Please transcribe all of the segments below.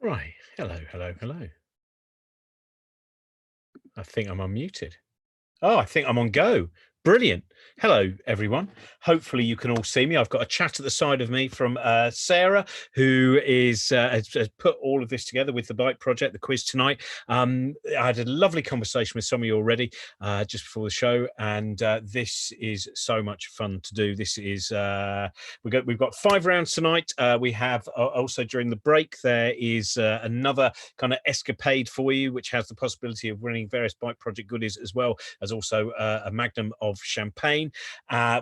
Right. Hello, hello, hello. I think I'm unmuted. Oh, I think I'm on go. Brilliant. Hello, everyone. Hopefully, you can all see me. I've got a chat at the side of me from Sarah, who has put all of this together with the Bike Project, the quiz tonight. I had a lovely conversation with some of you already just before the show, and this is so much fun to do. This is we've got 5 rounds tonight. We have also during the break there is another kind of escapade for you, which has the possibility of winning various Bike Project goodies as well as also a magnum of champagne.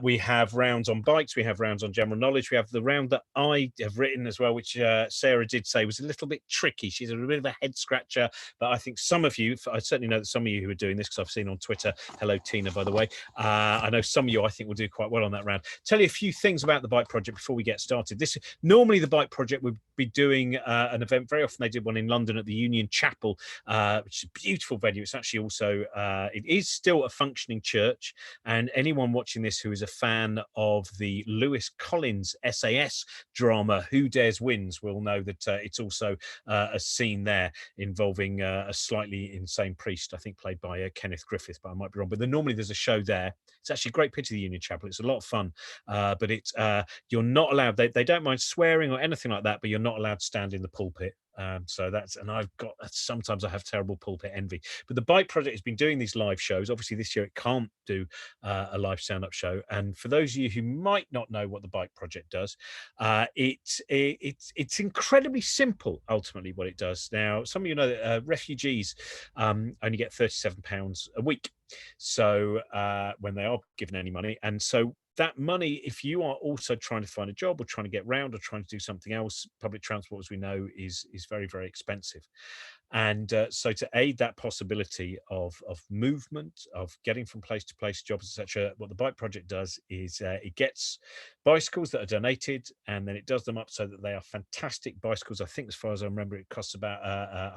We have rounds on bikes. We have rounds on general knowledge. We have the round that I have written as well, which Sarah did say was a little bit tricky. She's a bit of a head scratcher, but I think some of you, I certainly know that some of you who are doing this, because I've seen on Twitter, hello Tina, by the way. I know some of you I think will do quite well on that round. Tell you a few things about the Bike Project before we get started. This normally the Bike Project would be doing an event. Very often they did one in London at the Union Chapel, which is a beautiful venue. It's actually also it is still a functioning church, and anyone watching this who is a fan of the Lewis Collins SAS drama Who Dares Wins will know that it's also a scene there involving a slightly insane priest, I think played by Kenneth Griffith, but I might be wrong. But normally there's a show there. It's actually a great picture of the Union Chapel. It's a lot of fun, but it's you're not allowed. They don't mind swearing or anything like that, but you're not allowed to stand in the pulpit. So that's, and I've got, sometimes I have terrible pulpit envy. But the Bike Project has been doing these live shows. Obviously, this year it can't do a live stand-up show. And for those of you who might not know what the Bike Project does, it's incredibly simple. Ultimately, what it does. Now, some of you know that refugees only get £37 a week. So when they are given any money, and so that money, if you are also trying to find a job or trying to get round or trying to do something else, public transport, as we know, is very, very expensive. And so to aid that possibility of movement, of getting from place to place, jobs, etc., what the Bike Project does is it gets bicycles that are donated, and then it does them up so that they are fantastic bicycles. I think, as far as I remember, it costs about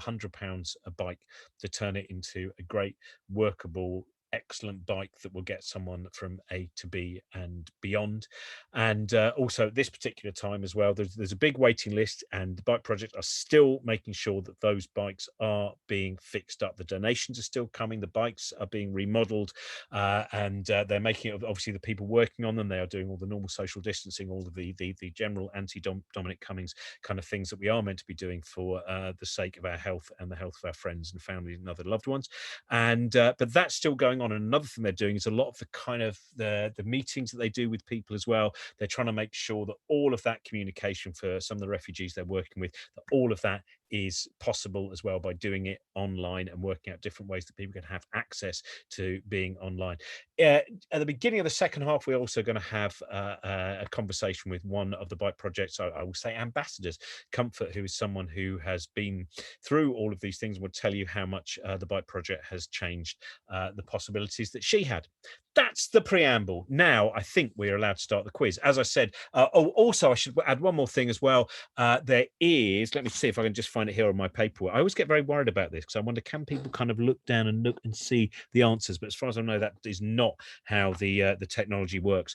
£100 a bike to turn it into a great, workable, excellent bike that will get someone from A to B and beyond. And also at this particular time as well, there's a big waiting list, and the Bike Project are still making sure that those bikes are being fixed up. The donations are still coming, the bikes are being remodeled, and they're making it, obviously the people working on them, they are doing all the normal social distancing, all of the general anti-Dominic Cummings kind of things that we are meant to be doing for the sake of our health and the health of our friends and family and other loved ones. And but that's still going on. And another thing they're doing is a lot of the kind of the meetings that they do with people as well. They're trying to make sure that all of that communication for some of the refugees they're working with, that all of that is possible as well by doing it online and working out different ways that people can have access to being online. At the beginning of the second half, we're also going to have a conversation with one of the Bike Project's, I will say, ambassadors, Comfort, who is someone who has been through all of these things and will tell you how much the Bike Project has changed the possibilities that she had. That's the preamble. Now, I think we're allowed to start the quiz. As I said, also, I should add one more thing as well. There is, let me see if I can just find it here on my paperwork. I always get very worried about this because I wonder, can people kind of look down and look and see the answers? But as far as I know, that is not how the technology works.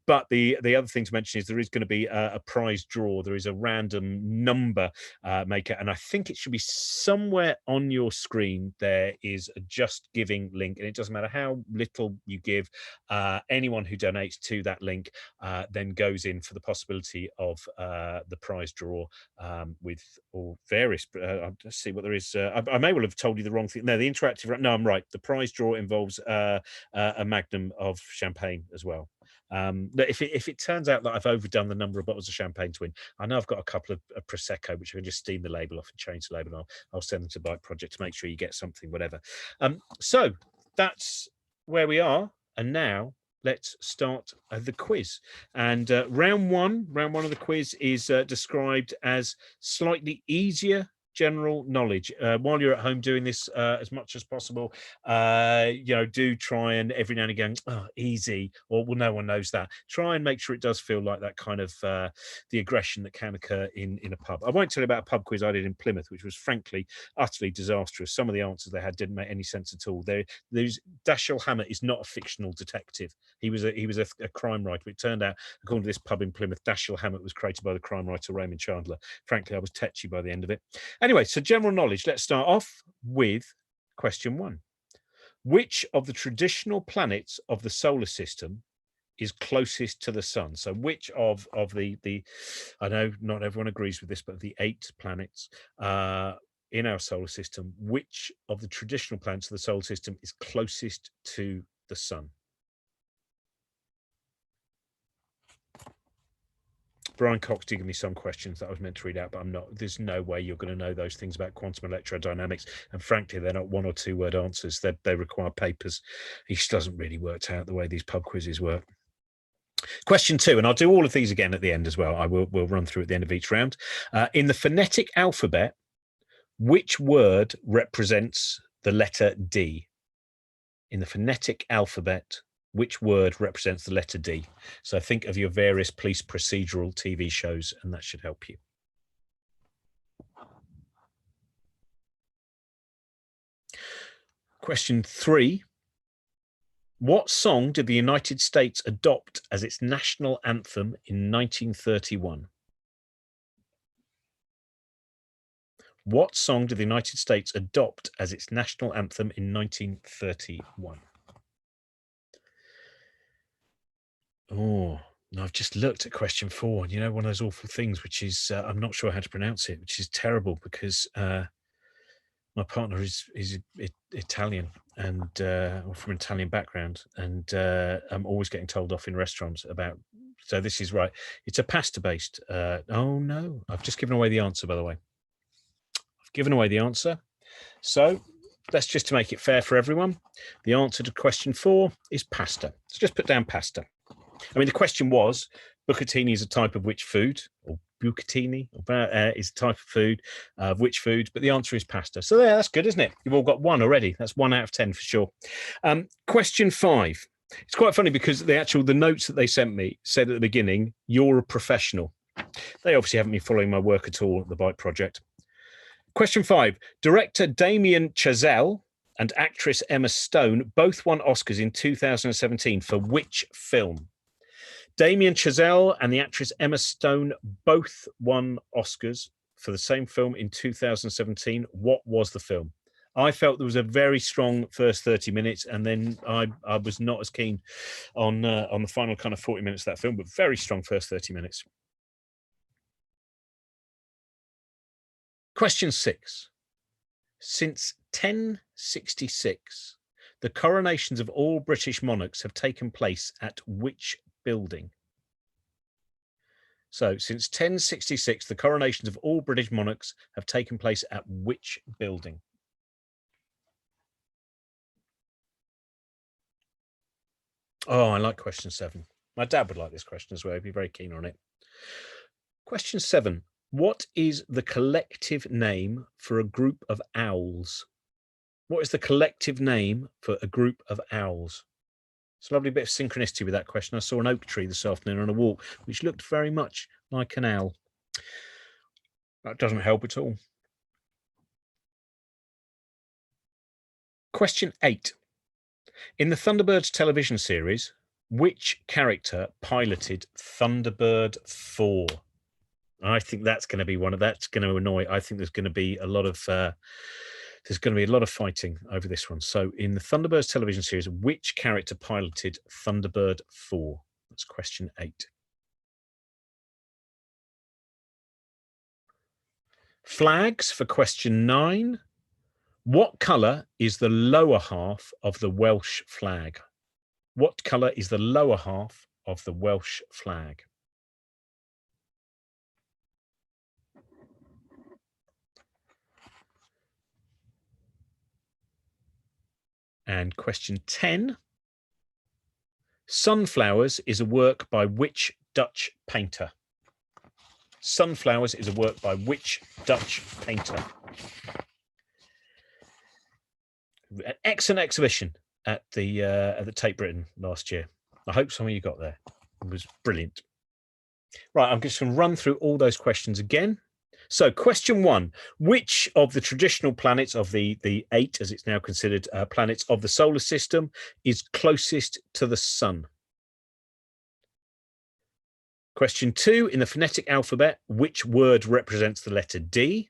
But the other thing to mention is there is going to be a prize draw. There is a random number maker, and I think it should be somewhere on your screen. There is a Just Giving link, and it doesn't matter how little you give. Anyone who donates to that link then goes in for the possibility of the prize draw with all various. Let's see what there is. I may well have told you the wrong thing. No, the interactive. No, I'm right. The prize draw involves a magnum of champagne as well. If it turns out that I've overdone the number of bottles of champagne to win, I know I've got a couple of prosecco which I can just steam the label off and change the label. And I'll send them to Bike Project to make sure you get something, whatever. So that's where we are, and now let's start the quiz. And round one of the quiz is described as slightly easier general knowledge. While you're at home doing this, as much as possible, do try and every now and again, oh, easy, or well, no one knows that. Try and make sure it does feel like that kind of the aggression that can occur in a pub. I won't tell you about a pub quiz I did in Plymouth, which was frankly utterly disastrous. Some of the answers they had didn't make any sense at all. There's Dashiell Hammett is not a fictional detective. He was a crime writer. It turned out, according to this pub in Plymouth, Dashiell Hammett was created by the crime writer Raymond Chandler. Frankly, I was tetchy by the end of it. Anyway, so general knowledge. Let's start off with question 1. Which of the traditional planets of the solar system is closest to the sun? So which of the I know not everyone agrees with this, but the 8 planets in our solar system, which of the traditional planets of the solar system is closest to the sun? Brian Cox did give me some questions that I was meant to read out, but I'm not. There's no way you're going to know those things about quantum electrodynamics. And frankly, they're not 1 or 2 word answers. They require papers. He just doesn't really work out the way these pub quizzes work. Question 2, and I'll do all of these again at the end as well. We'll run through at the end of each round. In the phonetic alphabet, which word represents the letter D? In the phonetic alphabet, which word represents the letter D? So think of your various police procedural TV shows, and that should help you. Question 3. What song did the United States adopt as its national anthem in 1931? What song did the United States adopt as its national anthem in 1931? Oh, I've just looked at question 4, and one of those awful things, which is I'm not sure how to pronounce it, which is terrible because my partner is Italian and from an Italian background, and I'm always getting told off in restaurants about. So this is right. It's a pasta-based. Oh no, I've just given away the answer. By the way, I've given away the answer. So let's just to make it fair for everyone. The answer to question 4 is pasta. So just put down pasta. I mean, the question was, bucatini is a type of which food, or bucatini is a type of food, of which food, but the answer is pasta. So that's good, isn't it? You've all got 1 already. That's 1 out of 10 for sure. Question 5. It's quite funny because the notes that they sent me said at the beginning, you're a professional. They obviously haven't been following my work at all at the Bite Project. Question 5. Director Damien Chazelle and actress Emma Stone both won Oscars in 2017 for which film? Damien Chazelle and the actress Emma Stone both won Oscars for the same film in 2017. What was the film? I felt there was a very strong first 30 minutes, and then I was not as keen on the final kind of 40 minutes of that film, but very strong first 30 minutes. Question 6. Since 1066, the coronations of all British monarchs have taken place at which building? So since 1066, the coronations of all British monarchs have taken place at which building? Oh, I like question 7. My dad would like this question as well. He'd be very keen on it. Question 7. What is the collective name for a group of owls? What is the collective name for a group of owls? It's a lovely bit of synchronicity with that question. I saw an oak tree this afternoon on a walk, which looked very much like an owl. That doesn't help at all. Question 8. In the Thunderbirds television series, which character piloted Thunderbird 4? I think that's going to be that's going to annoy. I think there's going to be a lot of fighting over this one. So in the Thunderbirds television series, which character piloted Thunderbird 4? That's question 8. Flags for question 9. What colour is the lower half of the Welsh flag? What colour is the lower half of the Welsh flag? And question 10. Sunflowers is a work by which Dutch painter? Sunflowers is a work by which Dutch painter? An excellent exhibition at the Tate Britain last year. I hope some of you got there. It was brilliant. Right, I'm just going to run through all those questions again. So question 1, which of the traditional planets of the 8, as it's now considered, planets of the solar system is closest to the sun? Question 2, in the phonetic alphabet, which word represents the letter D?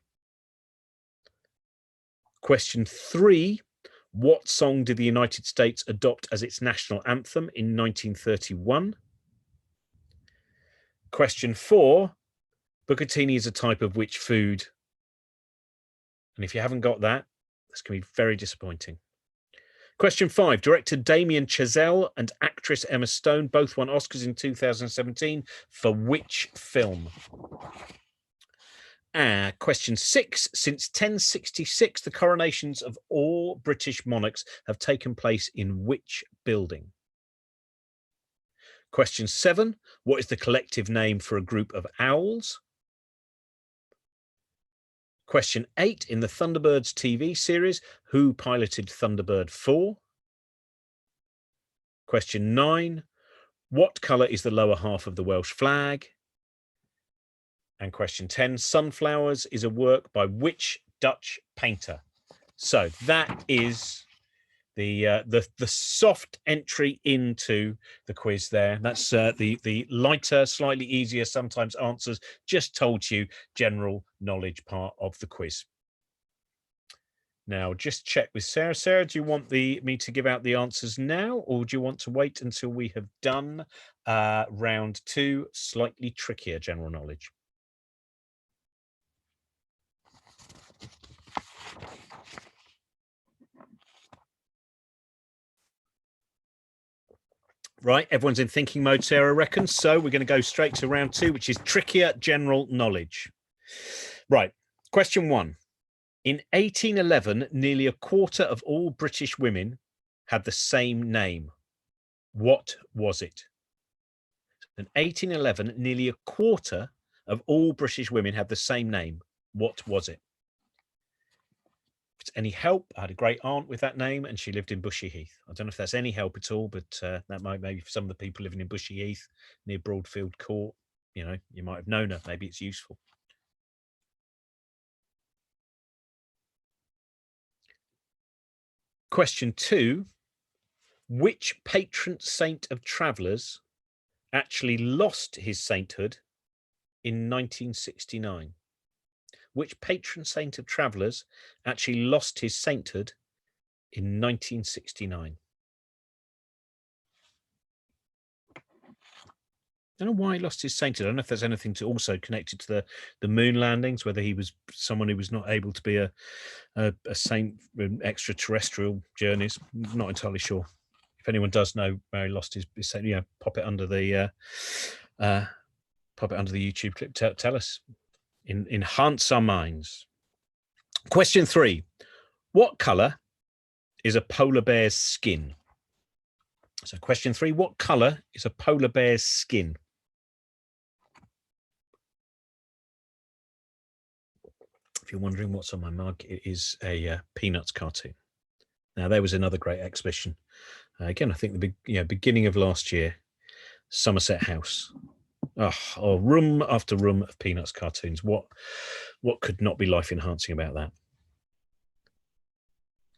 Question 3, what song did the United States adopt as its national anthem in 1931? Question 4, bucatini is a type of which food? And if you haven't got that, that's going to be very disappointing. Question 5, director Damien Chazelle and actress Emma Stone both won Oscars in 2017 for which film? Question 6, since 1066, the coronations of all British monarchs have taken place in which building? Question 7, what is the collective name for a group of owls? Question 8, in the Thunderbirds TV series, who piloted Thunderbird 4? Question 9, what colour is the lower half of the Welsh flag? And question 10, Sunflowers is a work by which Dutch painter? So that is the soft entry into the quiz there. That's the lighter, slightly easier sometimes answers, just told you general knowledge part of the quiz. Now, just check with Sarah. Sarah, do you want me to give out the answers now, or do you want to wait until we have done round 2, slightly trickier general knowledge? Right, everyone's in thinking mode, Sarah reckons. So we're going to go straight to round 2, which is trickier general knowledge. Right, question 1. In 1811, nearly a quarter of all British women had the same name. What was it? In 1811, nearly a quarter of all British women had the same name. What was it? If it's any help, I had a great aunt with that name and she lived in Bushy Heath. I don't know if that's any help at all, but that might, maybe for some of the people living in Bushy Heath near Broadfield Court, you know, you might have known her. Maybe it's useful. Question 2, which patron saint of travellers actually lost his sainthood in 1969? Which patron saint of travellers actually lost his sainthood in 1969? I don't know why he lost his sainthood. I don't know if there's anything to also connected to the moon landings, whether he was someone who was not able to be a saint in extraterrestrial journeys. Not entirely sure. If anyone does know where he lost his saint, yeah, pop it under the YouTube clip. Tell us. Enhance our minds. Question 3. What colour is a polar bear's skin? So question 3, what colour is a polar bear's skin? If you're wondering what's on my mug, it is a Peanuts cartoon. Now, there was another great exhibition. Again, I think the beginning of last year, Somerset House. Oh, room after room of Peanuts cartoons. What could not be life enhancing about that?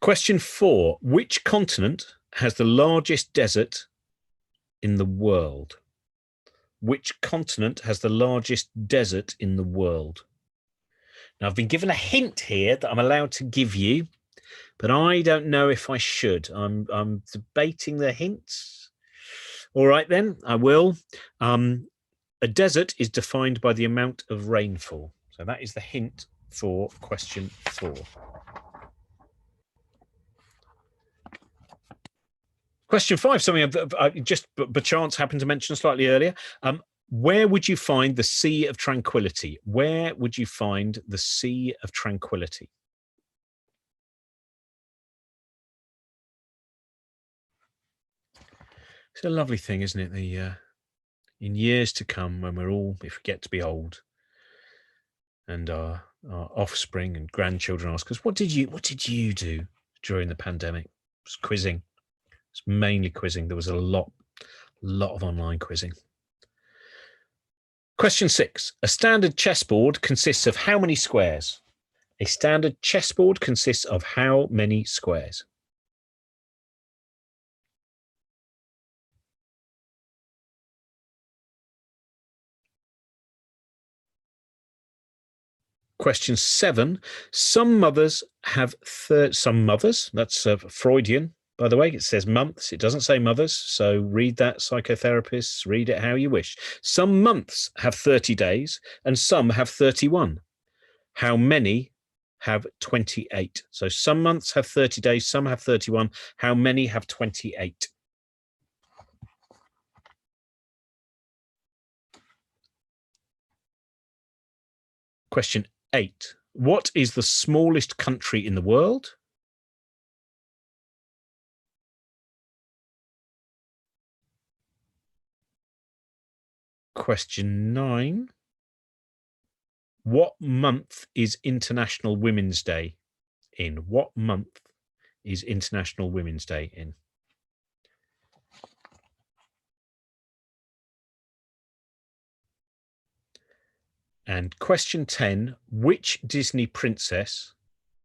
Question 4, which continent has the largest desert in the world? Which continent has the largest desert in the world? Now, I've been given a hint here that I'm allowed to give you, but I don't know if I should. I'm debating the hints. All right, then, I will. A desert is defined by the amount of rainfall. So that is the hint for question 4. Question 5, something I just by chance happened to mention slightly earlier. Where would you find the Sea of Tranquility? Where would you find the Sea of Tranquility? It's a lovely thing, isn't it? In years to come, when if we get to be old, And our offspring and grandchildren ask us, what did you do during the pandemic? It was quizzing. It's mainly quizzing. There was a lot of online quizzing. Question 6. A standard chessboard consists of how many squares? A standard chessboard consists of how many squares? Question 7. Some mothers have some mothers. That's Freudian, by the way. It says months. It doesn't say mothers. So read that, psychotherapists. Read it how you wish. Some months have 30 days and some have 31. How many have 28? So some months have 30 days, some have 31. How many have 28? Question 8. What is the smallest country in the world? Question 9. What month is International Women's Day in? What month is International Women's Day in? And question 10, which Disney princess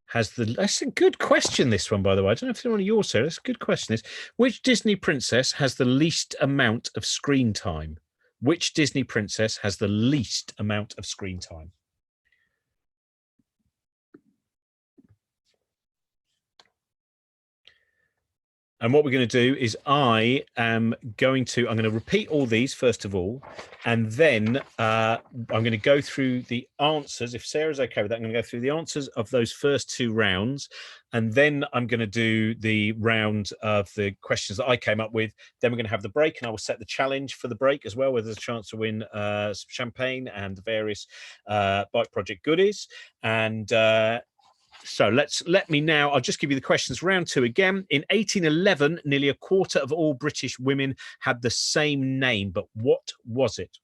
has the... That's a good question, this one, by the way. I don't know if it's one of yours, Sarah. That's a good question. Which Disney princess has the least amount of screen time? Which Disney princess has the least amount of screen time? And what we're going to do is I'm going to repeat all these first of all, and then I'm going to go through the answers. If Sarah's okay with that, I'm going to go through the answers of those first 2 rounds, and then I'm going to do the round of the questions that I came up with. Then we're going to have the break, and I will set the challenge for the break as well, where there's a chance to win some champagne and various Bike Project goodies. And so I'll just give you the questions. Round 2 again. In 1811, nearly a quarter of all British women had the same name, but what was it?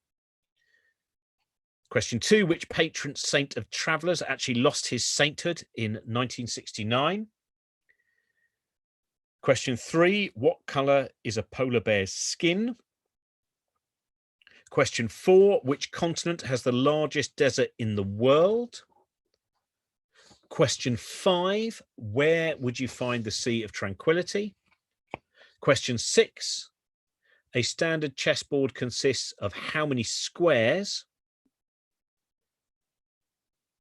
Question 2, which patron saint of travellers actually lost his sainthood in 1969? Question 3, what colour is a polar bear's skin? Question 4, which continent has the largest desert in the world? Question 5, where would you find the Sea of Tranquility? Question 6, a standard chessboard consists of how many squares?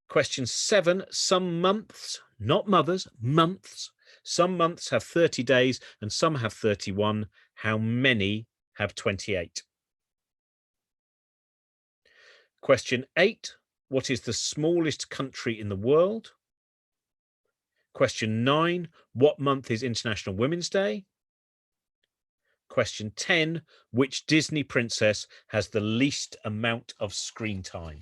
Question 7, some months, not mothers, months. Some months have 30 days and some have 31. How many have 28? Question 8, what is the smallest country in the world? Question 9, what month is International Women's Day? Question 10, which Disney princess has the least amount of screen time?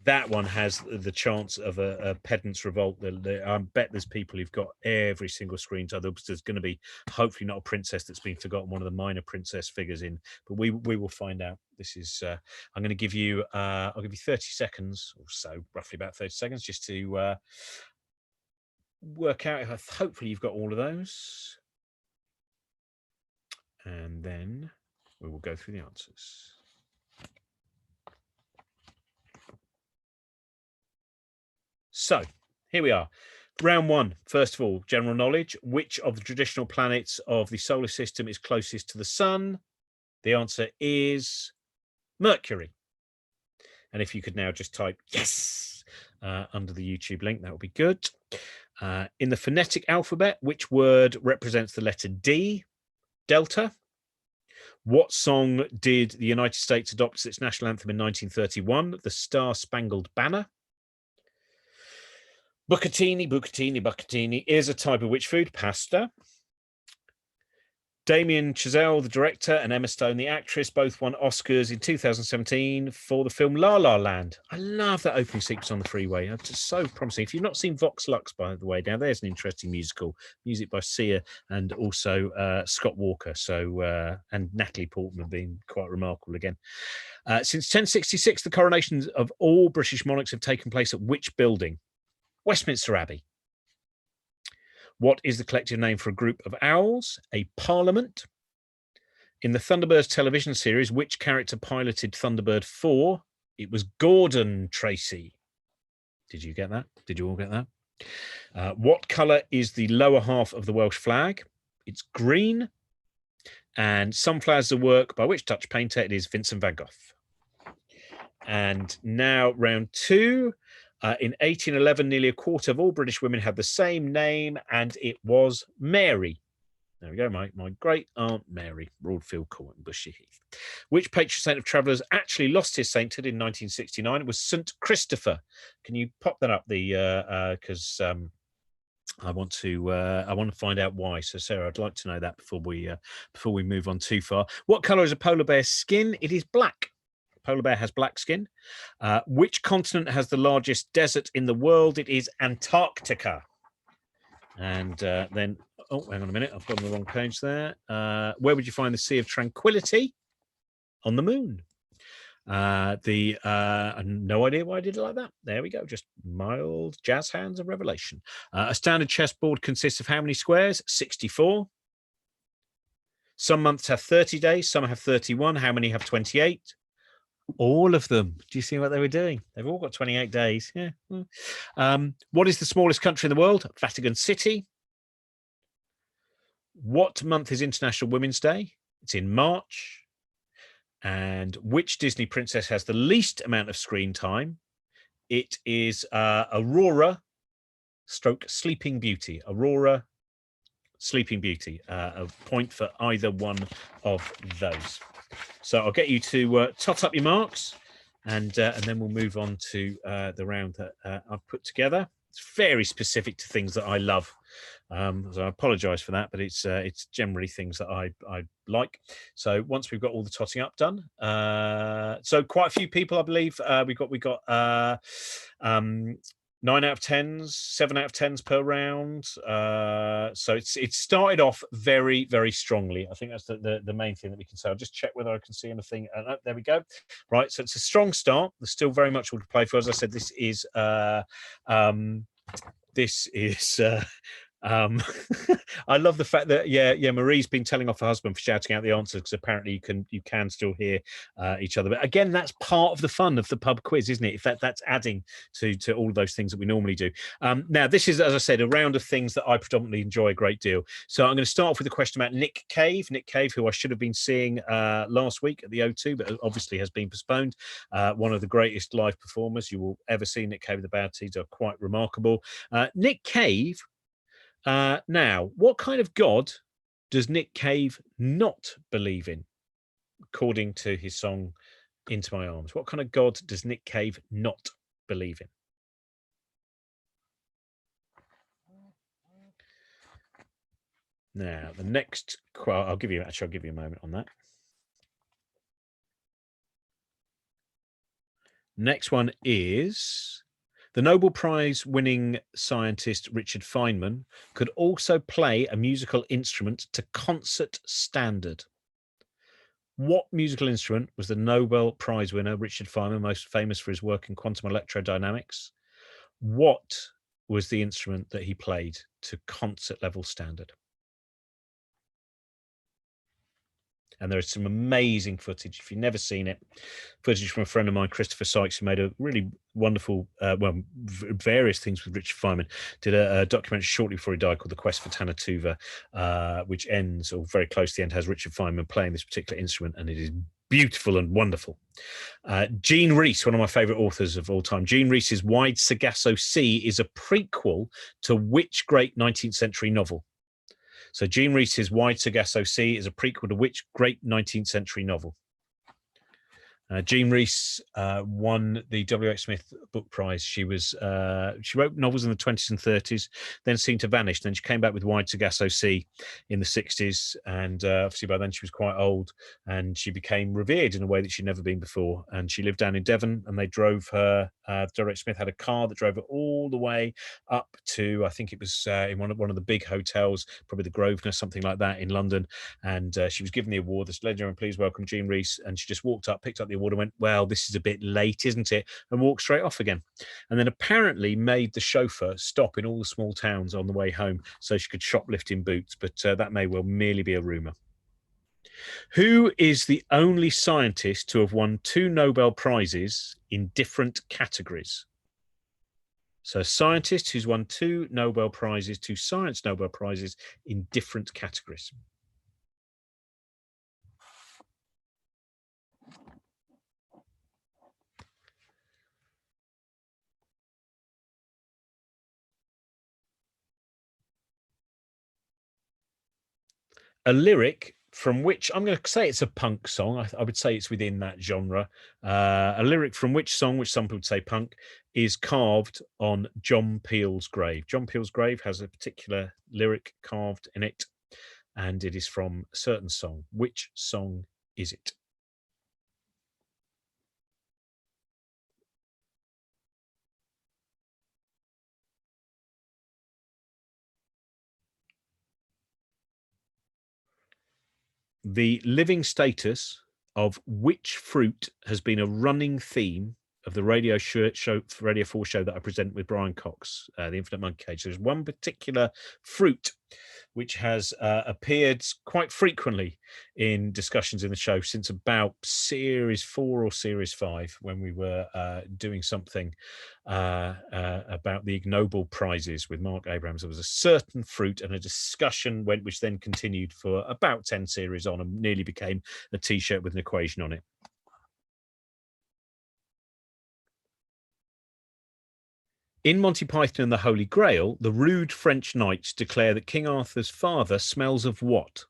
That one has the chance of a pedant's revolt. I bet there's people who've got every single screen time. There's going to be hopefully not a princess that's been forgotten, one of the minor princess figures in, but we will find out. This is I'm going to give you I'll give you 30 seconds or so, roughly about 30 seconds, just to work out if hopefully you've got all of those, and then we will go through the answers. So here we are. Round 1, first of all, general knowledge. Which of the traditional planets of the solar system is closest to the sun? The answer is Mercury. And if you could now just type yes under the YouTube link, that would be good. In the phonetic alphabet, which word represents the letter D? Delta. What song did the United States adopt as its national anthem in 1931? The Star Spangled Banner. Bucatini is a type of which food? Pasta. Damien Chazelle, the director, and Emma Stone, the actress, both won Oscars in 2017 for the film La La Land. I love that opening sequence on the freeway. It's just so promising. If you've not seen Vox Lux, by the way, now there's an interesting musical. Music by Sia and also Scott Walker. So and Natalie Portman being quite remarkable again. Since 1066, the coronations of all British monarchs have taken place at which building? Westminster Abbey. What is the collective name for a group of owls? A parliament. In the Thunderbirds television series, which character piloted Thunderbird 4? It was Gordon Tracy. Did you get that? Did you all get that? What colour is the lower half of the Welsh flag? It's green. And Sunflowers are work by which Dutch painter? It is Vincent van Gogh. And now round 2. In 1811, nearly a quarter of all British women had the same name, and it was Mary. There we go, my great aunt Mary, Broadfield Court in Bushy Heath. Which patron saint of travellers actually lost his sainthood in 1969? It was St. Christopher. Can you pop that up? Because I want to find out why. So Sarah, I'd like to know that before we move on too far. What colour is a polar bear's skin? It is black. Polar bear has black skin. Which continent has the largest desert in the world? It is Antarctica. And then, oh, hang on a minute. I've got on the wrong page there. Where would you find the Sea of Tranquility? On the moon. No idea why I did it like that. There we go. Just mild jazz hands of revelation. A standard chessboard consists of how many squares? 64. Some months have 30 days. Some have 31. How many have 28? All of them. Do you see what they were doing? They've all got 28 days. Yeah. What is the smallest country in the world? Vatican City. What month is International Women's Day? It's in March. And which Disney princess has the least amount of screen time? It is Aurora / Sleeping Beauty. Aurora Sleeping Beauty. A point for either one of those. So I'll get you to tot up your marks, and then we'll move on to the round that I've put together. It's very specific to things that I love, so I apologise for that, but it's generally things that I like. So once we've got all the totting up done, so quite a few people, I believe, we got 9 out of 10s, 7 out of 10s per round. So it's started off very, very strongly. I think that's the main thing that we can say. I'll just check whether I can see anything. There we go. Right, so it's a strong start. There's still very much all to play for. As I said, this is I love the fact that Marie's been telling off her husband for shouting out the answers, because apparently you can still hear each other. But again, that's part of the fun of the pub quiz, isn't it? If that's adding to all of those things that we normally do. Now, this is, as I said, a round of things that I predominantly enjoy a great deal. So I'm going to start off with a question about Nick Cave. Nick Cave, who I should have been seeing last week at the O2, but obviously has been postponed. One of the greatest live performers you will ever see. Nick Cave, the Bad Seeds are quite remarkable. Nick Cave. Now, what kind of God does Nick Cave not believe in, according to his song Into My Arms? What kind of God does Nick Cave not believe in? Now, the next quote, I'll give you a moment on that. Next one is: the Nobel Prize winning scientist Richard Feynman could also play a musical instrument to concert standard. What musical instrument was the Nobel Prize winner Richard Feynman most famous for his work in quantum electrodynamics? What was the instrument that he played to concert level standard? And there is some amazing footage, if you've never seen it, footage from a friend of mine, Christopher Sykes, who made a really wonderful, various things with Richard Feynman, did a documentary shortly before he died called The Quest for Tanatuva, which ends, or very close to the end, has Richard Feynman playing this particular instrument, and it is beautiful and wonderful. Jean Rhys, one of my favourite authors of all time, Jean Rhys's Wide Sargasso Sea is a prequel to which great 19th century novel? So Jean Rhys's Wide Sargasso Sea is a prequel to which great 19th century novel? Jean Rhys won the W.H. Smith Book Prize. She wrote novels in the 20s and 30s, then seemed to vanish. Then she came back with Wide Sargasso Sea in the 60s, and obviously by then she was quite old, and she became revered in a way that she'd never been before. And she lived down in Devon, and they drove her. W.H. Smith had a car that drove her all the way up to, I think it was in one of the big hotels, probably the Grosvenor, something like that in London. And she was given the award. This ladies and please welcome Jean Rhys. And she just walked up, picked up the award and went, well, this is a bit late, isn't it? And walked straight off again. And then apparently made the chauffeur stop in all the small towns on the way home so she could shoplift in boots. But that may well merely be a rumour. Who is the only scientist to have won 2 Nobel Prizes in different categories? So a scientist who's won 2 Nobel Prizes, 2 science Nobel Prizes in different categories. A lyric from which, I'm going to say it's a punk song. I would say it's within that genre. A lyric from which song, which some people would say punk, is carved on John Peel's grave. John Peel's grave has a particular lyric carved in it, and it is from a certain song. Which song is it? The living status of which fruit has been a running theme of the Radio 4 show that I present with Brian Cox, The Infinite Monkey Cage. There's one particular fruit which has appeared quite frequently in discussions in the show since about series 4 or series 5, when we were doing something about the Ig Nobel prizes with Mark Abrahams. There was a certain fruit, and a discussion went, which then continued for about 10 series on, and nearly became a T-shirt with an equation on it. In Monty Python and the Holy Grail, the rude French knights declare that King Arthur's father smells of what?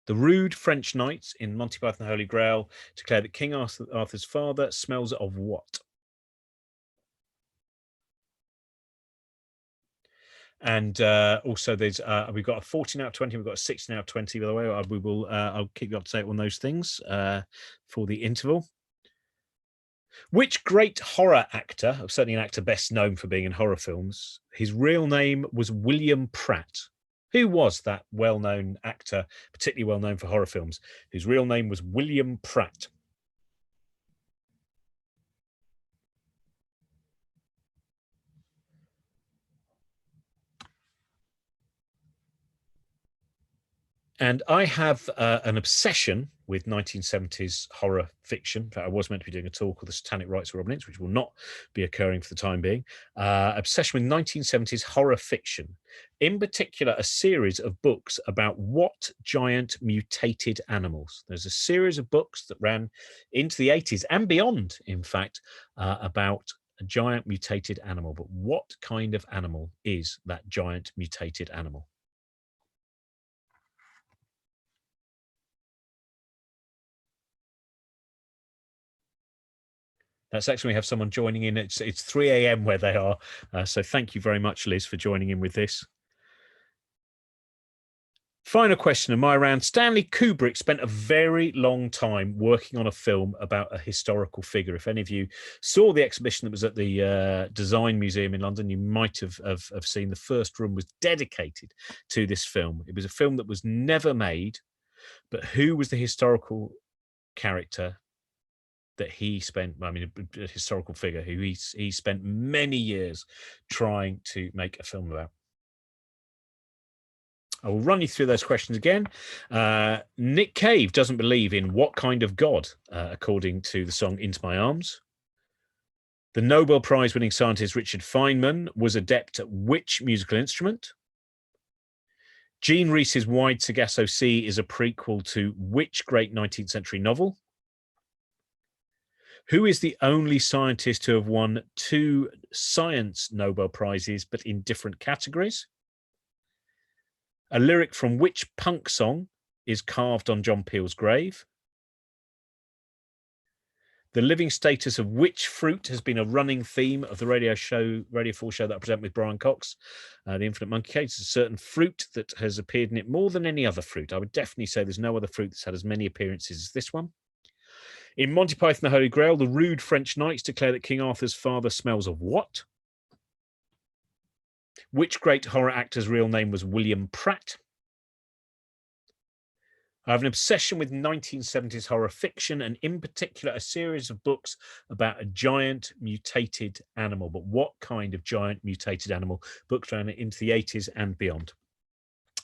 The rude French knights in Monty Python and the Holy Grail declare that King Arthur's father smells of what? And also, there's we've got a 14 out of 20, we've got a 16 out of 20. By the way, I'll keep you up to date on those things for the interval. Which great horror actor, certainly an actor best known for being in horror films, his real name was William Pratt? Who was that well-known actor, particularly well-known for horror films, whose real name was William Pratt? And I have an obsession with 1970s horror fiction. In fact, I was meant to be doing a talk called The Satanic Rites of Robin Ince, which will not be occurring for the time being. Obsession with 1970s horror fiction, in particular, a series of books about what giant mutated animals. There's a series of books that ran into the 80s and beyond, in fact, about a giant mutated animal. But what kind of animal is that giant mutated animal? That's actually, we have someone joining in. It's 3 a.m. where they are. So thank you very much, Liz, for joining in with this. Final question of my round. Stanley Kubrick spent a very long time working on a film about a historical figure. If any of you saw the exhibition that was at the Design Museum in London, you might have seen the first room was dedicated to this film. It was a film that was never made, but who was the historical character that he spent, I mean, a historical figure who he spent many years trying to make a film about? I will run you through those questions again. Nick Cave doesn't believe in what kind of God, according to the song Into My Arms. The Nobel Prize winning scientist Richard Feynman was adept at which musical instrument? Jean Rhys's Wide Sargasso Sea is a prequel to which great 19th century novel? Who is the only scientist to have won 2 science Nobel Prizes, but in different categories? A lyric from which punk song is carved on John Peel's grave? The living status of which fruit has been a running theme of the Radio 4 show that I present with Brian Cox. The Infinite Monkey Cage is a certain fruit that has appeared in it more than any other fruit. I would definitely say there's no other fruit that's had as many appearances as this one. In Monty Python the Holy Grail, the rude French knights declare that King Arthur's father smells of what? Which great horror actor's real name was William Pratt? I have an obsession with 1970s horror fiction, and in particular, a series of books about a giant mutated animal. But what kind of giant mutated animal? Books ran into the 80s and beyond.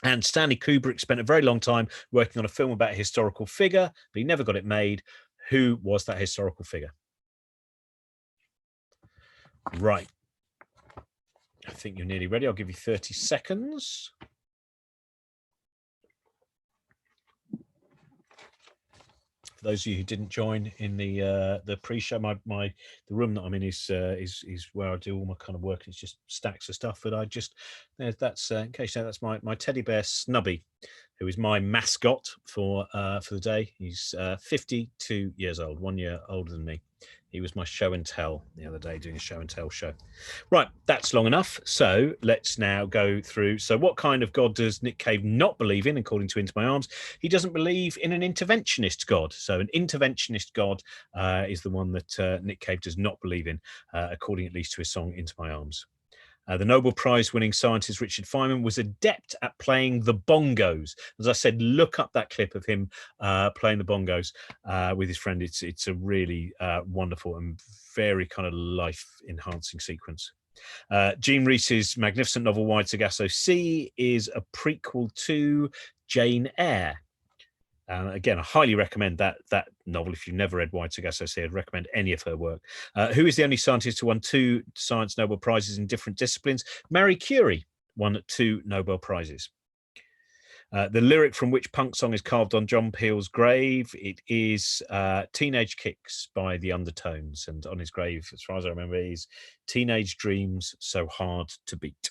And Stanley Kubrick spent a very long time working on a film about a historical figure, but he never got it made. Who was that historical figure? Right. I think you're nearly ready. I'll give you 30 seconds. For those of you who didn't join in the pre-show, the room that I'm in is where I do all my kind of work. It's just stacks of stuff. But that's in case you know, that's my teddy bear Snubby, who is my mascot for the day. He's 52 years old, 1 year older than me. He was my show and tell the other day, doing a show and tell show. Right, that's long enough. So let's now go through. So what kind of God does Nick Cave not believe in, according to Into My Arms? He doesn't believe in an interventionist God. So an interventionist God is the one that Nick Cave does not believe in, according at least to his song Into My Arms. The Nobel Prize-winning scientist Richard Feynman was adept at playing the bongos. As I said, look up that clip of him playing the bongos with his friend. It's a really wonderful and very kind of life-enhancing sequence. Jean Rhys's magnificent novel Wide Sargasso Sea is a prequel to Jane Eyre. Again, I highly recommend that novel. If you've never read Wide Sargasso Sea, I'd recommend any of her work. Who is the only scientist who won 2 science Nobel Prizes in different disciplines? Marie Curie won 2 Nobel Prizes. The lyric from which punk song is carved on John Peel's grave? It is Teenage Kicks by the Undertones. And on his grave, as far as I remember, is Teenage Dreams So Hard to Beat.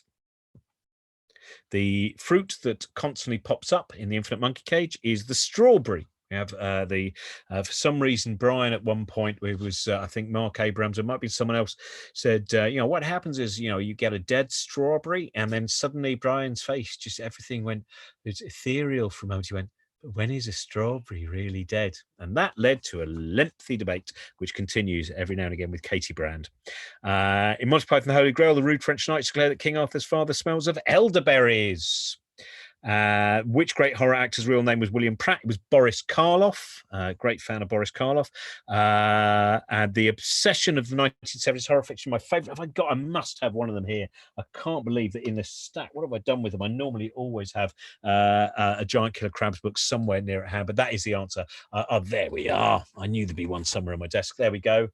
The fruit that constantly pops up in the Infinite Monkey Cage is the strawberry. We have for some reason, Brian at one point, it was I think Mark Abrams, it might be someone else, said, what happens is, you get a dead strawberry, and then suddenly Brian's face, just everything went, it's ethereal for a moment. He went, but when is a strawberry really dead? And that led to a lengthy debate, which continues every now and again with Katie Brand. In Monty Python the Holy Grail, the rude French knights declare that King Arthur's father smells of elderberries. Which great horror actor's real name was William Pratt? It was Boris Karloff. Great fan of Boris Karloff. And the obsession of the 1970s horror fiction, my favorite. I must have one of them here. I can't believe that in the stack. What have I done with them? I normally always have a Giant Killer Crabs book somewhere near at hand, but that is the answer. There we are. I knew there'd be one somewhere on my desk. There we go.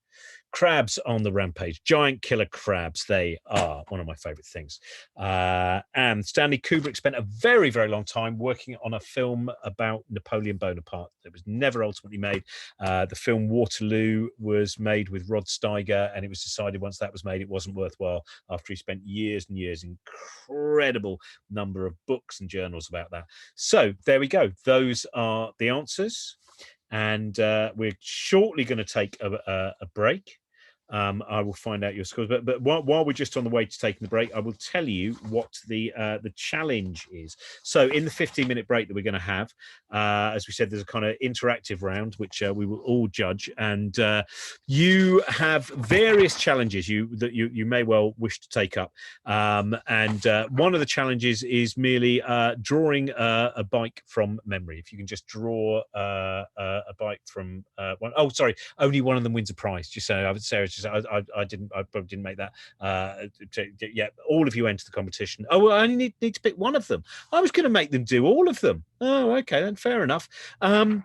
Crabs on the Rampage, Giant Killer Crabs. They are one of my favorite things. And Stanley Kubrick spent a very, very long time working on a film about Napoleon Bonaparte that was never ultimately made. The film Waterloo was made with Rod Steiger, and it was decided once that was made, it wasn't worthwhile after he spent years and years, incredible number of books and journals about that. So there we go. Those are the answers. And we're shortly going to take a break. I will find out your scores, but while we're just on the way to taking the break, I will tell you what the challenge is. So in the 15-minute break that we're going to have, as we said, there's a kind of interactive round which we will all judge, and you have various challenges that you may well wish to take up. And one of the challenges is merely drawing a bike from memory. If you can just draw a bike from one. Oh, sorry, only one of them wins a prize. Just so Sarah. I probably didn't make that. Yeah, all of you enter the competition. Oh, well, I only need to pick one of them. I was going to make them do all of them. Oh, okay, then fair enough. I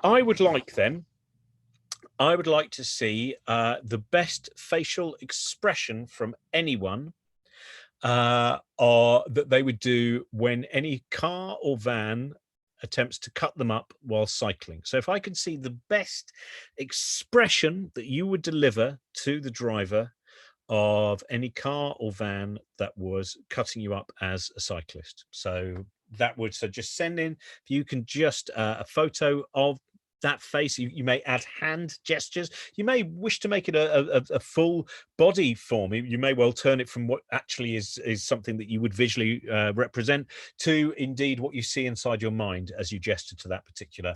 would like to see the best facial expression from anyone or that they would do when any car or van attempts to cut them up while cycling. So if I could see the best expression that you would deliver to the driver of any car or van that was cutting you up as a cyclist. So just send in, if you can, just a photo of that face. You may add hand gestures. You may wish to make it a full body form. You may well turn it from what actually is something that you would visually represent to indeed what you see inside your mind as you gesture to that particular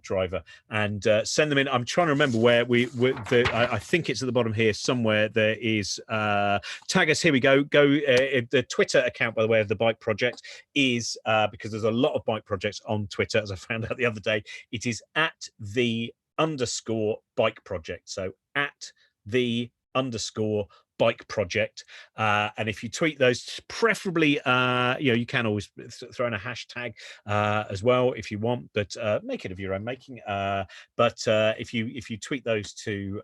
driver, and send them in. I'm trying to remember where I think it's at the bottom here somewhere. There is tag us. Here we go. The Twitter account, by the way, of the Bike Project is because there's a lot of bike projects on Twitter, as I found out the other day. It is at @the_bike project. So at @the_bike project. And if you tweet those, preferably, you can always throw in a hashtag as well if you want, but make it of your own making. But if you tweet those to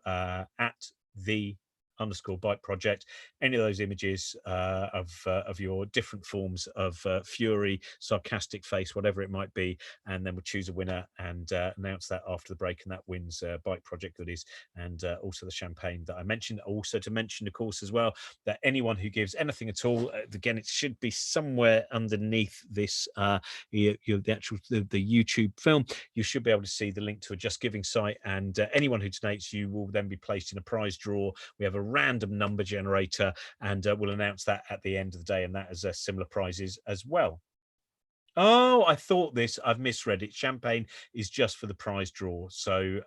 @the_bike project, any of those images of your different forms of fury, sarcastic face, whatever it might be, and then we'll choose a winner and announce that after the break, and that wins Bike Project goodies and also the champagne that I mentioned. Also to mention, of course, as well, that anyone who gives anything at all, again, it should be somewhere underneath this the YouTube film. You should be able to see the link to a Just Giving site, and anyone who donates, you will then be placed in a prize draw. We have a random number generator, and we'll announce that at the end of the day, and that is similar prizes as well. Oh, I thought this. I've misread it. Champagne is just for the prize draw, so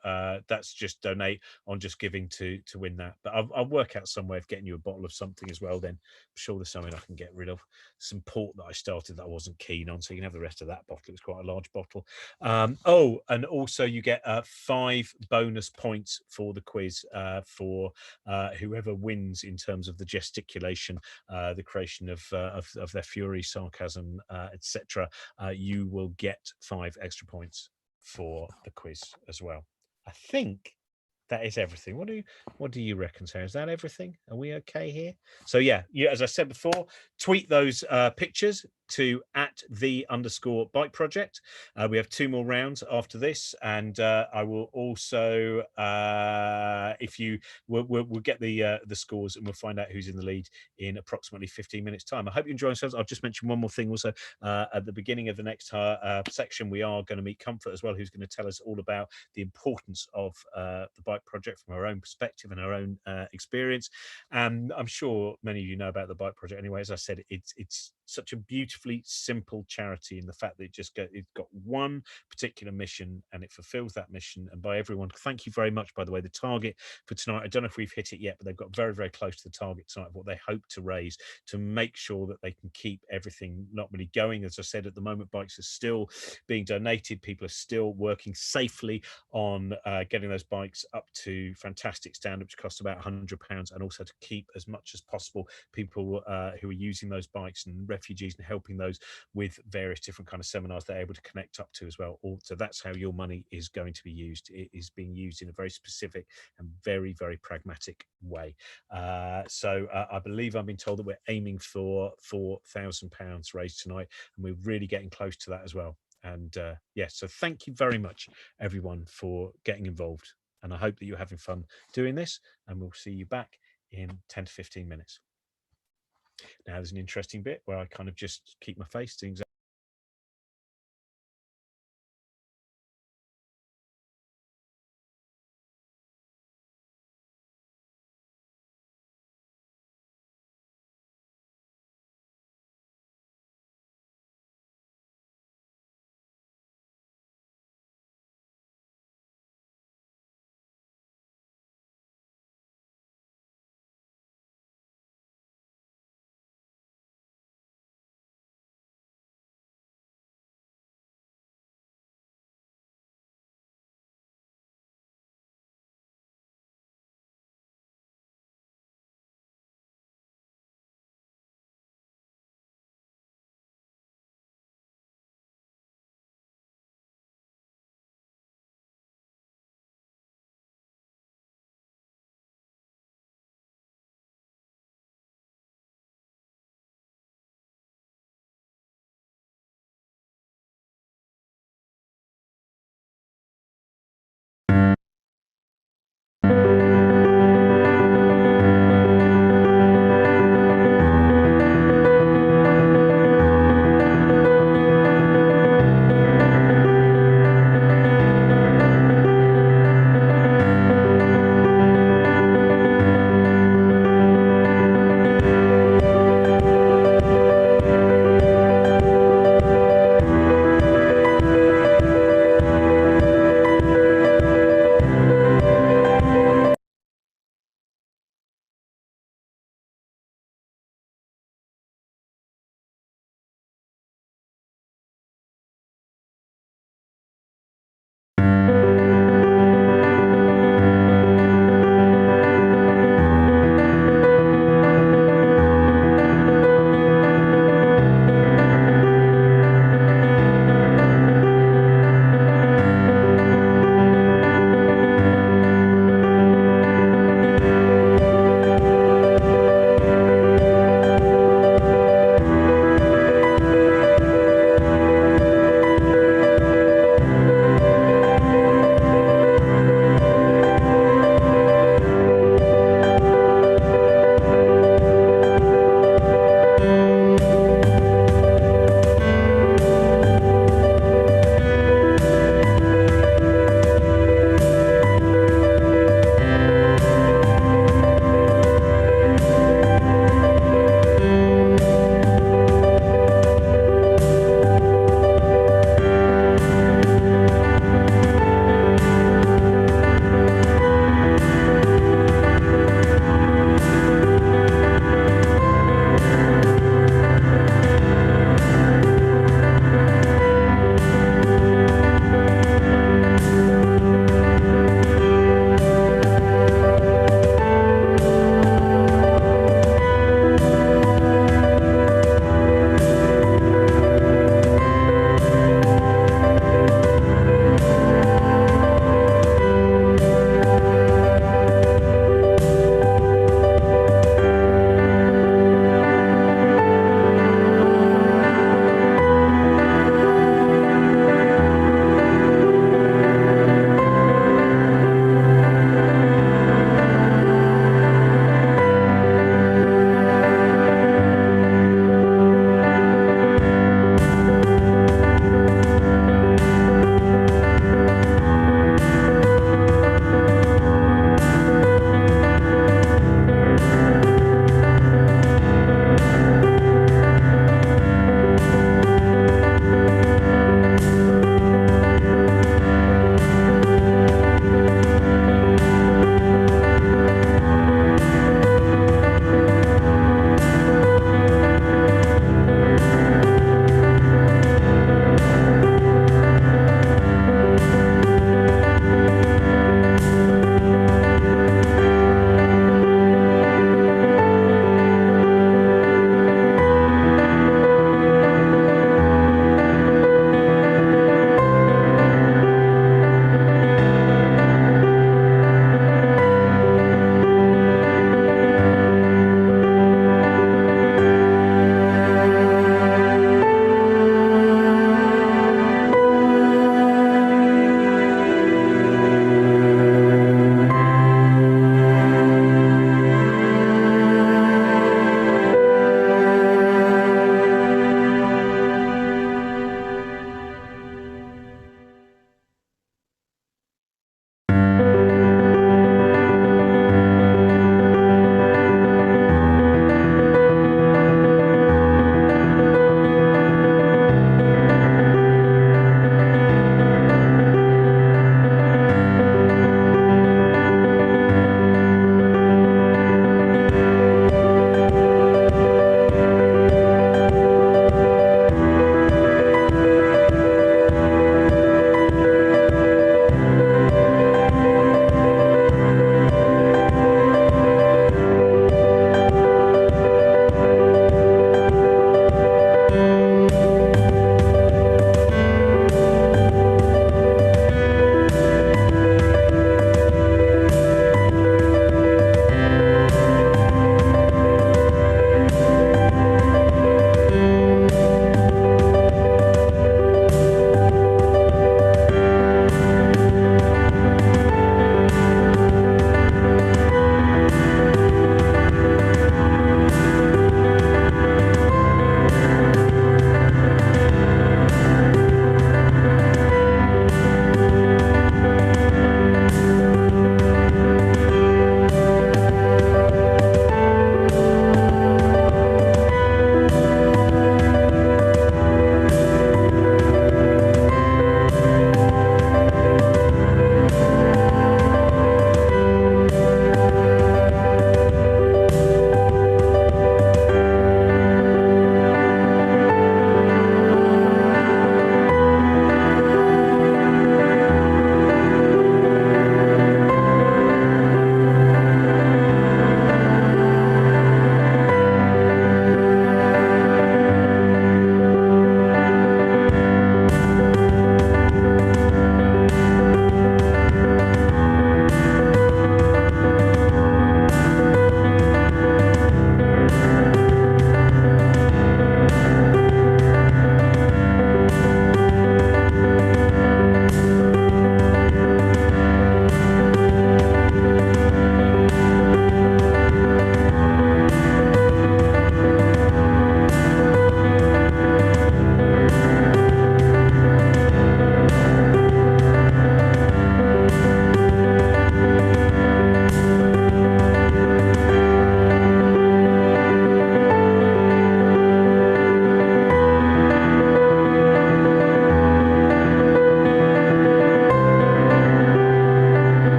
that's just donate on Just Giving to win that. But I'll work out some way of getting you a bottle of something as well. Then I'm sure there's something I can get rid of. Some port that I started that I wasn't keen on, so you can have the rest of that bottle. It was quite a large bottle. Oh, and also you get 5 bonus points for the quiz for whoever wins in terms of the gesticulation, the creation of their fury, sarcasm, etc. You will get 5 extra points for the quiz as well. I think that is everything. What do you reckon, Sarah? Is that everything? Are we okay here? So yeah, as I said before, tweet those pictures to @the_bike project. We have 2 more rounds after this, and I will also if you we'll get the scores, and we'll find out who's in the lead in approximately 15 minutes time. I hope you enjoy yourselves. I'll just mention one more thing also. At the beginning of the next section, we are going to meet Comfort as well, who's going to tell us all about the importance of the Bike Project from her own perspective and her own experience. And I'm sure many of you know about the Bike Project anyway. As I said, it's such a beautifully simple charity in the fact that it's got one particular mission, and it fulfills that mission. And by everyone, thank you very much, by the way. The target for tonight, I don't know if we've hit it yet, but they've got very, very close to the target tonight of what they hope to raise to make sure that they can keep everything not really going. As I said, at the moment, bikes are still being donated. People are still working safely on getting those bikes up to fantastic standard, which costs about £100, and also to keep as much as possible people who are using those bikes and refugees, and helping those with various different kind of seminars they're able to connect up to as well. So that's how your money is going to be used. It is being used in a very specific and very, very pragmatic way. So I believe I've been told that we're aiming for £4,000 raised tonight, and we're really getting close to that as well. And so thank you very much, everyone, for getting involved. And I hope that you're having fun doing this, and we'll see you back in 10 to 15 minutes. Now, there's an interesting bit where I kind of just keep my face doing exactly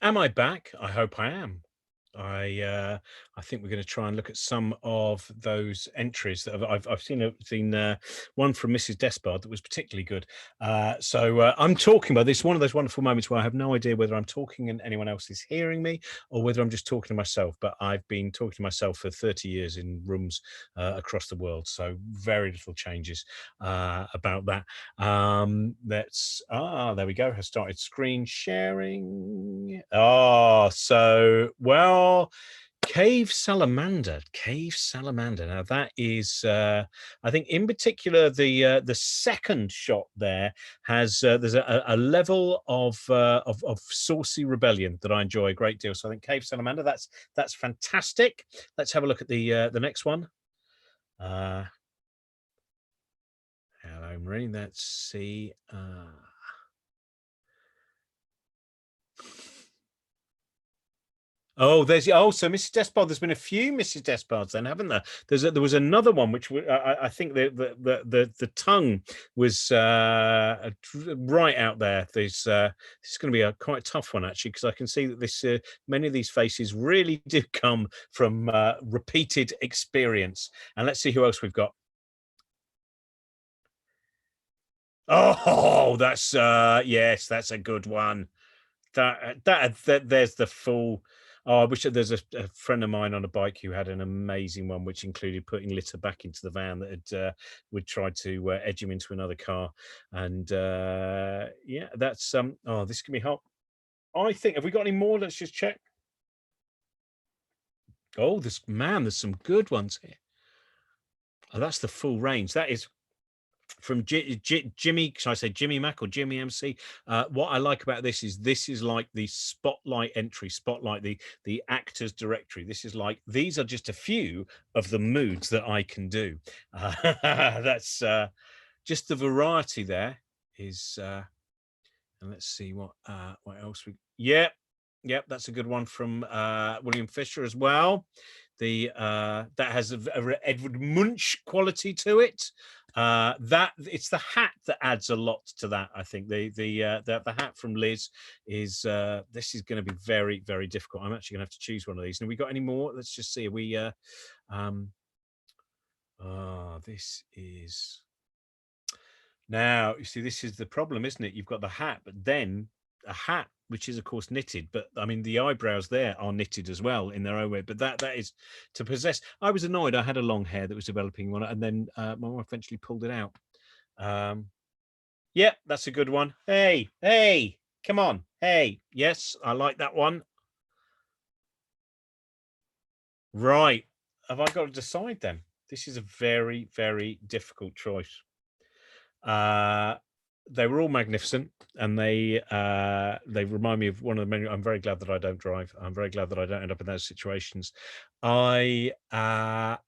Am I back? I hope I am. I think we're going to try and look at some of those entries that I've seen one from Mrs. Despard that was particularly good. I'm talking about this, one of those wonderful moments where I have no idea whether I'm talking and anyone else is hearing me or whether I'm just talking to myself. But I've been talking to myself for 30 years in rooms across the world, so very little changes about that. There we go. Has started screen sharing. Cave salamander. Now that is, I think, in particular, the second shot there has there's a level of saucy rebellion that I enjoy a great deal. So I think cave salamander. That's fantastic. Let's have a look at the next one. Hello, Marine. Let's see. So Mrs. Despard. There's been a few Mrs. Despards then, haven't there? There was another one which I think the tongue was right out there. This is going to be a quite tough one actually, because I can see that many of these faces really do come from repeated experience. And let's see who else we've got. Oh, that's yes, that's a good one. There's the full. Oh, I wish there's a friend of mine on a bike who had an amazing one, which included putting litter back into the van that had would try to edge him into another car. And yeah, that's oh, this can be help. I think, have we got any more? Let's just check. Oh, there's some good ones here. Oh, that's the full range. That is from Jimmy. Should I say Jimmy Mac or Jimmy MC? What I like about this is like the spotlight entry, the actors directory. This is like, these are just a few of the moods that I can do. That's just the variety there is. And let's see what else we. Yep, that's a good one from William Fisher as well. That has a Edward Munch quality to it. That it's the hat that adds a lot to that. I think the hat from Liz is this is going to be very, very difficult. I'm actually going to have to choose one of these. And have we got any more? Let's just see. This is. Now, you see, this is the problem, isn't it? You've got the hat, but then a hat, which is, of course, knitted. But, I mean, the eyebrows there are knitted as well in their own way. But that is to possess. I was annoyed. I had a long hair that was developing one, and then my wife eventually pulled it out. Yeah, that's a good one. Hey, come on. Hey, yes, I like that one. Right. Have I got to decide then? This is a very, very difficult choice. They were all magnificent, and they remind me of one of the many. I'm very glad that I don't drive. I'm very glad that I don't end up in those situations. Do you know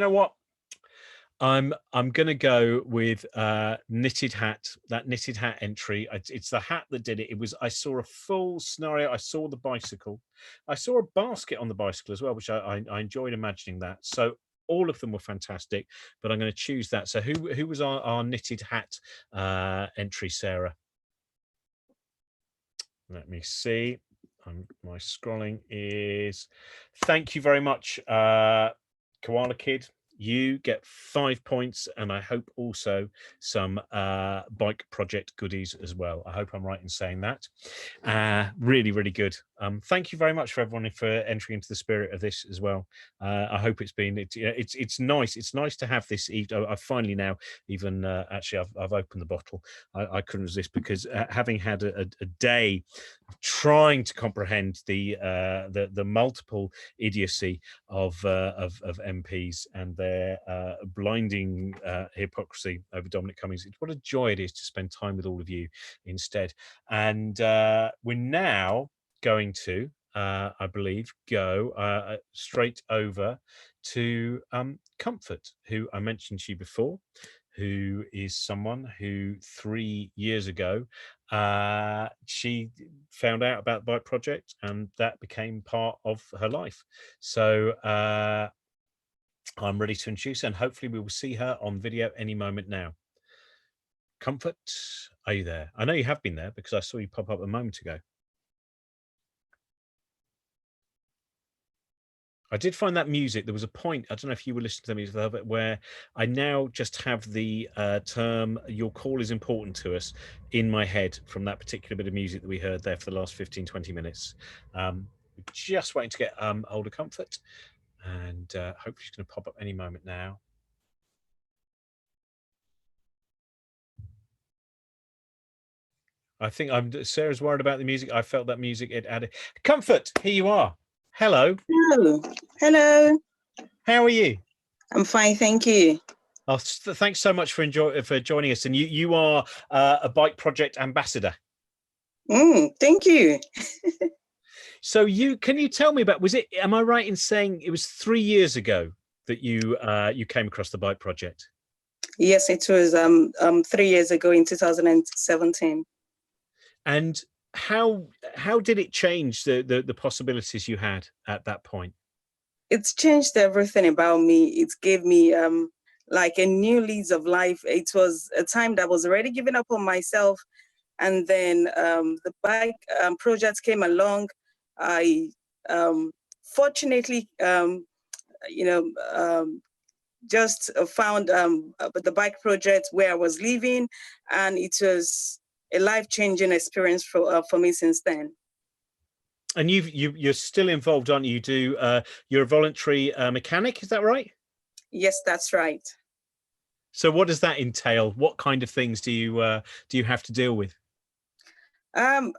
what? I'm gonna go with knitted hat. That knitted hat entry. It's the hat that did it. I saw a full scenario. I saw the bicycle. I saw a basket on the bicycle as well, which I enjoyed imagining that. So all of them were fantastic, but I'm going to choose that. So who was our knitted hat entry, Sarah? Let me see. My scrolling is. Thank you very much, Koala Kid. You get 5 points, and I hope also some bike project goodies as well. I hope I'm right in saying that. Really, really good. Thank you very much for everyone for entering into the spirit of this as well. I hope it's nice. It's nice to have this. I finally now even actually I've opened the bottle. I couldn't resist, because having had a day trying to comprehend the multiple idiocy of MPs and their blinding hypocrisy over Dominic Cummings. What a joy it is to spend time with all of you instead. And we're now going to, I believe, go straight over to Comfort, who I mentioned to you before, who is someone who 3 years ago she found out about the bike project, and that became part of her life. So I'm ready to introduce her, and hopefully we will see her on video any moment now. Comfort, are you there? I know you have been there, because I saw you pop up a moment ago. I did find that music, there was a point, I don't know if you were listening to the music of it, where I now just have the term "your call is important to us" in my head from that particular bit of music that we heard there for the last 15-20 minutes. Just waiting to get hold of Comfort, and hopefully she's going to pop up any moment now. I think Sarah's worried about the music. I felt that music it added. Comfort, here you are. Hello. Hello. Hello. How are you? I'm fine, thank you. Oh, thanks so much for joining us. And you are a Bike Project ambassador. Thank you. So can you tell me about, am I right in saying it was 3 years ago that you came across the Bike Project? Yes, it was 3 years ago in 2017. And how did it change the possibilities you had at that point? It's changed everything about me. It gave me like a new lease of life. It was a time that I was already giving up on myself, and then the bike project came along. I fortunately, just found the bike project where I was living, and it was a life-changing experience for me since then. And you're still involved, aren't you? You're a voluntary mechanic, is that right? Yes, that's right. So what does that entail? What kind of things do you have to deal with? I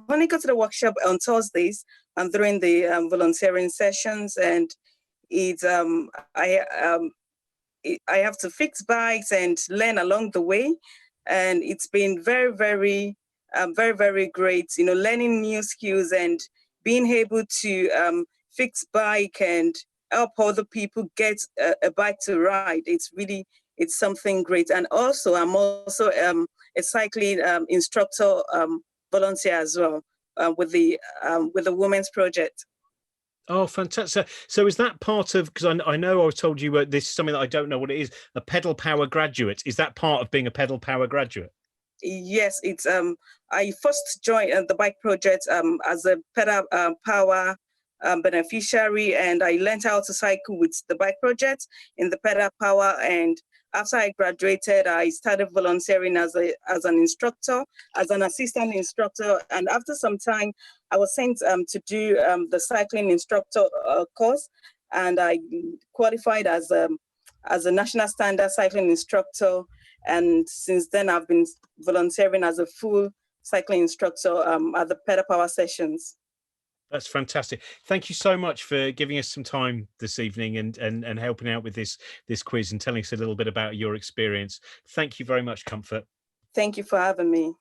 only go to the workshop on Thursdays and during the volunteering sessions, and I have to fix bikes and learn along the way, and it's been very, very, very, very great. Learning new skills and being able to fix bike and help other people get a bike to ride. It's something great. And also, I'm also a cycling instructor volunteer as well with the Women's Project. Oh, fantastic! So is that part of? Because I know I was told you this is something that I don't know what it is. A pedal power graduate. Is that part of being a pedal power graduate? Yes, it's I first joined the bike project as a pedal power beneficiary, and I learned how to cycle with the bike project in the pedal power. And after I graduated, I started volunteering as an instructor, as an assistant instructor. And after some time, I was sent to do the cycling instructor course, and I qualified as a national standard cycling instructor. And since then, I've been volunteering as a full cycling instructor at the pedal power sessions. That's fantastic. Thank you so much for giving us some time this evening and helping out with this quiz and telling us a little bit about your experience. Thank you very much, Comfort. Thank you for having me.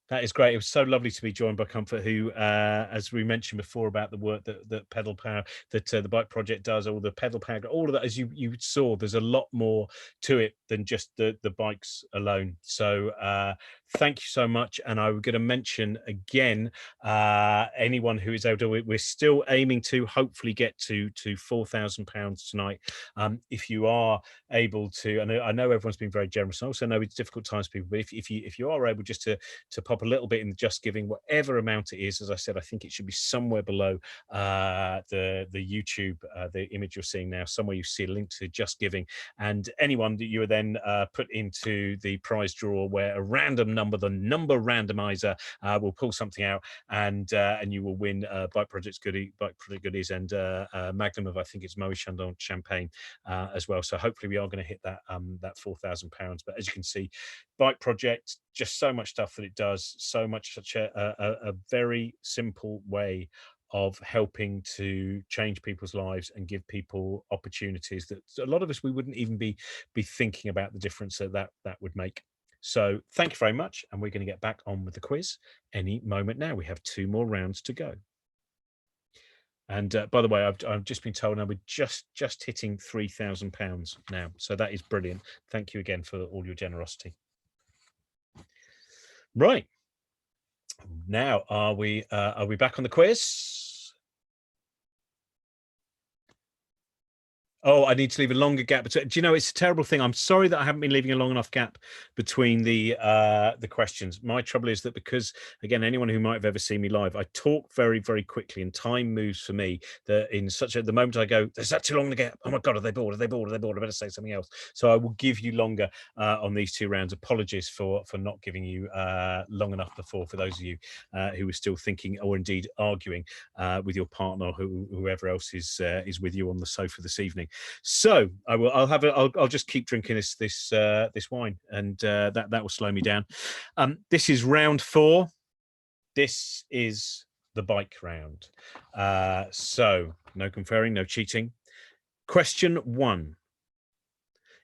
That is great. It was so lovely to be joined by Comfort, who, as we mentioned before about the work that Pedal Power, that the Bike Project does, all the pedal power, all of that. As you saw, there's a lot more to it than just the bikes alone. So thank you so much. And I was going to mention again, anyone who is able to, we're still aiming to hopefully get to £4,000 tonight. If you are able to, and I know everyone's been very generous. I also know it's difficult times for people, but if you are able just to pop a little bit in Just Giving, whatever amount it is, as I said, I think it should be somewhere below the YouTube, the image you're seeing now. Somewhere you see a link to Just Giving, and anyone that you are then put into the prize draw, where a random number, the number randomizer, will pull something out, and you will win Bike Project goodies, and Magnum of, I think it's Moët Chandon champagne as well. So hopefully we are going to hit that £4,000. But as you can see, Bike Project, just so much stuff that it does, such a very simple way of helping to change people's lives and give people opportunities that a lot of us, we wouldn't even be thinking about the difference that would make. So thank you very much, and we're going to get back on with the quiz any moment now. We have 2 more rounds to go. And by the way, I've just been told now we're just hitting £3,000 now, so that is brilliant. Thank you again for all your generosity. Right, now are we back on the quiz? Oh, I need to leave a longer gap between. Do you know, it's a terrible thing. I'm sorry that I haven't been leaving a long enough gap between the questions. My trouble is that because, again, anyone who might have ever seen me live, I talk very, very quickly, and time moves for me. That in the moment I go, there's that too long the gap. Oh my God, are they bored? Are they bored? Are they bored? I better say something else. So I will give you longer on these 2 rounds. Apologies for not giving you long enough before. For those of you who are still thinking or indeed arguing with your partner or whoever else is with you on the sofa this evening. So I'll just keep drinking this wine, and that will slow me down. This is round 4. This is the bike round. So no conferring, no cheating. Question 1.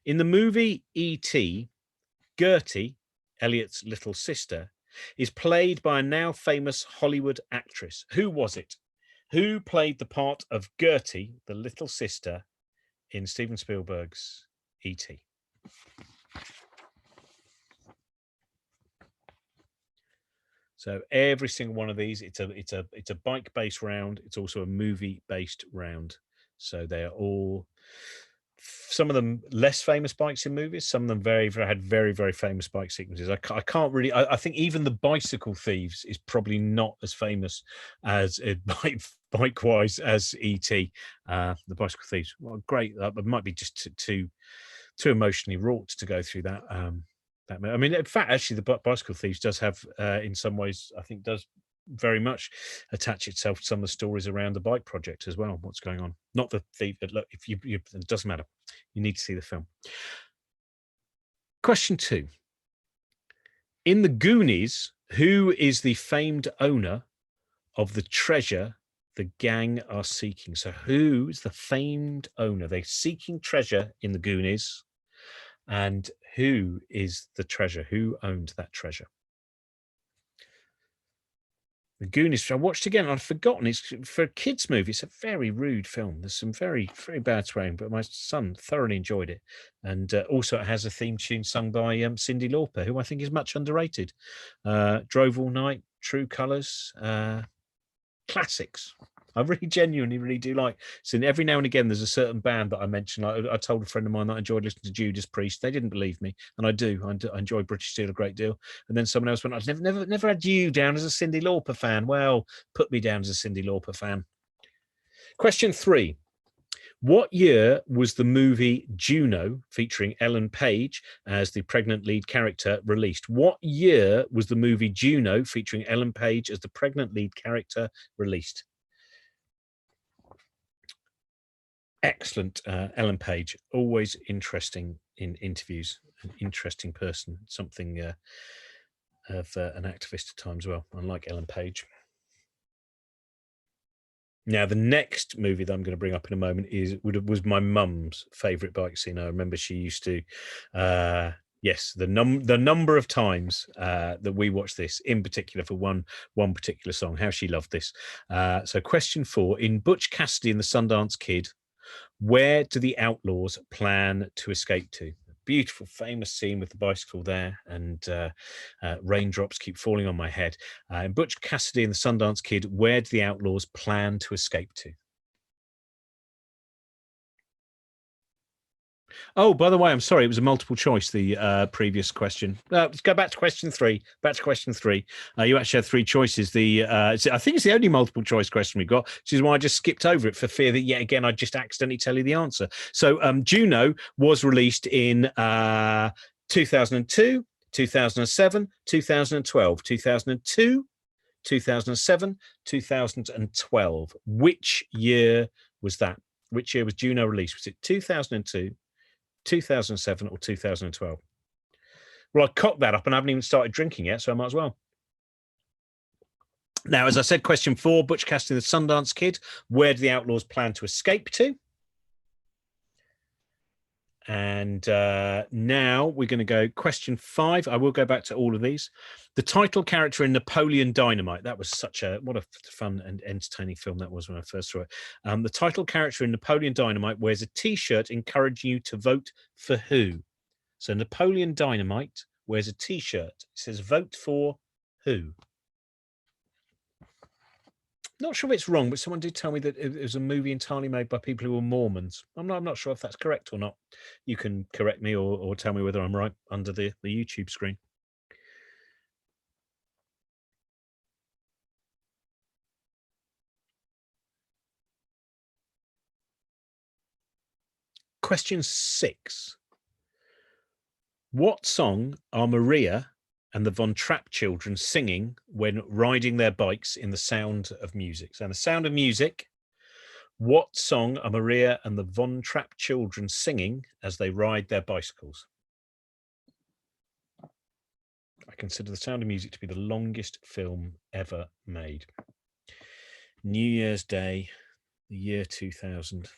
In the movie E.T., Gertie, Elliot's little sister, is played by a now famous Hollywood actress. Who was it? Who played the part of Gertie, the little sister, in Steven Spielberg's E.T.? So every single one of these, it's a bike-based round. It's also a movie-based round. So they are all, some of them less famous bikes in movies. Some of them had very, very famous bike sequences. I can't really. I think even the Bicycle Thieves is probably not as famous as bike-wise as E.T. The Bicycle Thieves. Well, great. It might be just too emotionally wrought to go through that. I mean, in fact, actually, the Bicycle Thieves does have, in some ways, I think, does very much attach itself to some of the stories around the bike project as well. What's going on? Not the thief. Look, if you it doesn't matter. You need to see the film. Question 2. In the Goonies, who is the famed owner of the treasure the gang are seeking? So who is the famed owner? They're seeking treasure in the Goonies. And who is the treasure? Who owned that treasure? The Goonies. I watched again. I'd forgotten. It's for a kids' movie. It's a very rude film. There's some very, very bad swearing, but my son thoroughly enjoyed it. And also, it has a theme tune sung by Cyndi Lauper, who I think is much underrated. Drove All Night, True Colours, classics. I really genuinely really do like. So every now and again, there's a certain band that I mention. I told a friend of mine that I enjoyed listening to Judas Priest. They didn't believe me, and I do. I enjoy British Steel a great deal. And then someone else went, "I've never had you down as a Cyndi Lauper fan." Well, put me down as a Cyndi Lauper fan. Question 3. What year was the movie Juno, featuring Ellen Page as the pregnant lead character, released? What year was the movie Juno, featuring Ellen Page as the pregnant lead character, released? Excellent. Ellen Page, always interesting in interviews, an interesting person, something of an activist at times as well, unlike Ellen Page. Now, the next movie that I'm going to bring up in a moment was my mum's favourite bike scene. I remember she used to, yes, the number of times that we watched this, in particular for one particular song, how she loved this. So question 4, in Butch Cassidy and the Sundance Kid, where do the outlaws plan to escape to? A beautiful, famous scene with the bicycle there, and raindrops keep falling on my head. In Butch Cassidy and the Sundance Kid, where do the outlaws plan to escape to? Oh, by the way, I'm sorry, it was a multiple choice, the previous question. Let's go back to question 3. You actually had 3 choices. I think it's the only multiple choice question we've got, which is why I just skipped over it for fear that yet again I'd just accidentally tell you the answer. So Juno was released in 2002, 2007, 2012, 2002, 2007, 2012. Which year was that? Which year was Juno released? Was it 2002, 2007, or 2012? Well, I cocked that up and I haven't even started drinking yet, so I might as well. Now, as I said, question 4, Butch Cassidy and the Sundance Kid, where do the outlaws plan to escape to? And now we're going to go question 5. I will go back to all of these. The title character in Napoleon Dynamite. That was what a fun and entertaining film that was when I first saw it. The title character in Napoleon Dynamite wears a T-shirt encouraging you to vote for who? So Napoleon Dynamite wears a T-shirt. It says vote for who? Not sure if it's wrong, but someone did tell me that it was a movie entirely made by people who were Mormons. I'm not sure if that's correct or not. You can correct me or tell me whether I'm right under the YouTube screen. Question 6. What song are Maria and the Von Trapp children singing when riding their bikes in The Sound of Music? So in The Sound of Music, what song are Maria and the Von Trapp children singing as they ride their bicycles? I consider The Sound of Music to be the longest film ever made. New Year's Day, the year 2000.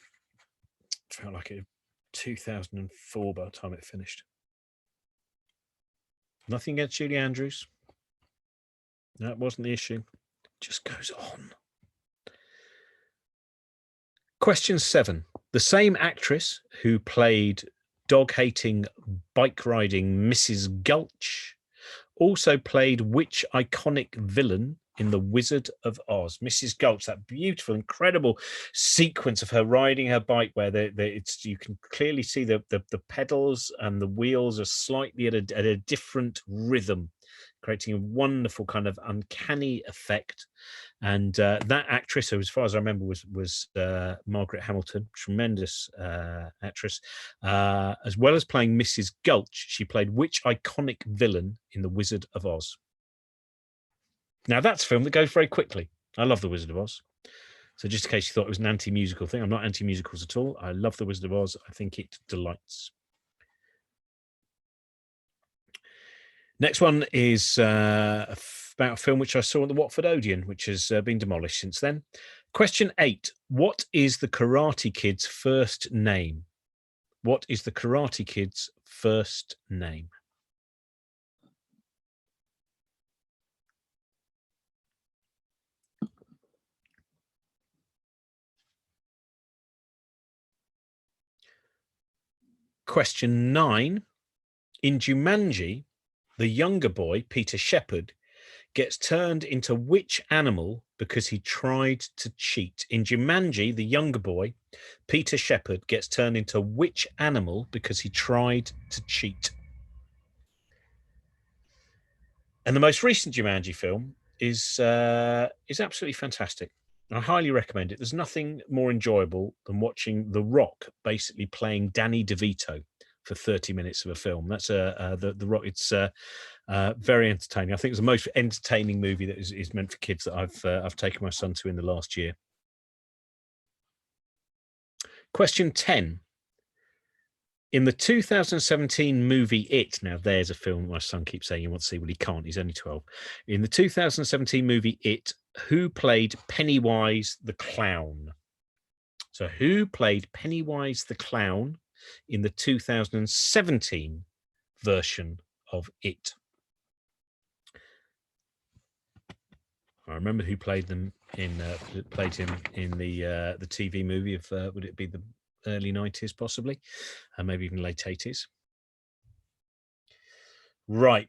Felt like it 2004 by the time it finished. Nothing against Julie Andrews. That wasn't the issue. It just goes on. Question 7. The same actress who played dog-hating, bike-riding Mrs. Gulch also played which iconic villain in The Wizard of Oz? Mrs. Gulch, that beautiful, incredible sequence of her riding her bike where you can clearly see the pedals and the wheels are slightly at a different rhythm, creating a wonderful kind of uncanny effect. And that actress, who, as far as I remember, was Margaret Hamilton, tremendous actress. As well as playing Mrs. Gulch, she played which iconic villain in The Wizard of Oz? Now, that's a film that goes very quickly. I love The Wizard of Oz. So just in case you thought it was an anti-musical thing, I'm not anti-musicals at all. I love The Wizard of Oz. I think it delights. Next one is about a film which I saw at the Watford Odeon, which has been demolished since then. Question 8. What is the Karate Kid's first name? What is the Karate Kid's first name? Question 9. In Jumanji, the younger boy, Peter Shepherd, gets turned into which animal because he tried to cheat? In Jumanji, the younger boy, Peter Shepherd, gets turned into which animal because he tried to cheat? And the most recent Jumanji film is absolutely fantastic. I highly recommend it. There's nothing more enjoyable than watching The Rock basically playing Danny DeVito for 30 minutes of a film. That's the Rock. It's very entertaining. I think it's the most entertaining movie that is meant for kids that I've taken my son to in the last year. Question 10. In the 2017 movie It, now there's a film my son keeps saying he wants to see, well, he can't, he's only 12. In the 2017 movie It, who played Pennywise the Clown? So who played Pennywise the Clown in the 2017 version of It? I remember who played them played him in the TV movie of would it be the early 90s possibly, and maybe even late 80s. Right,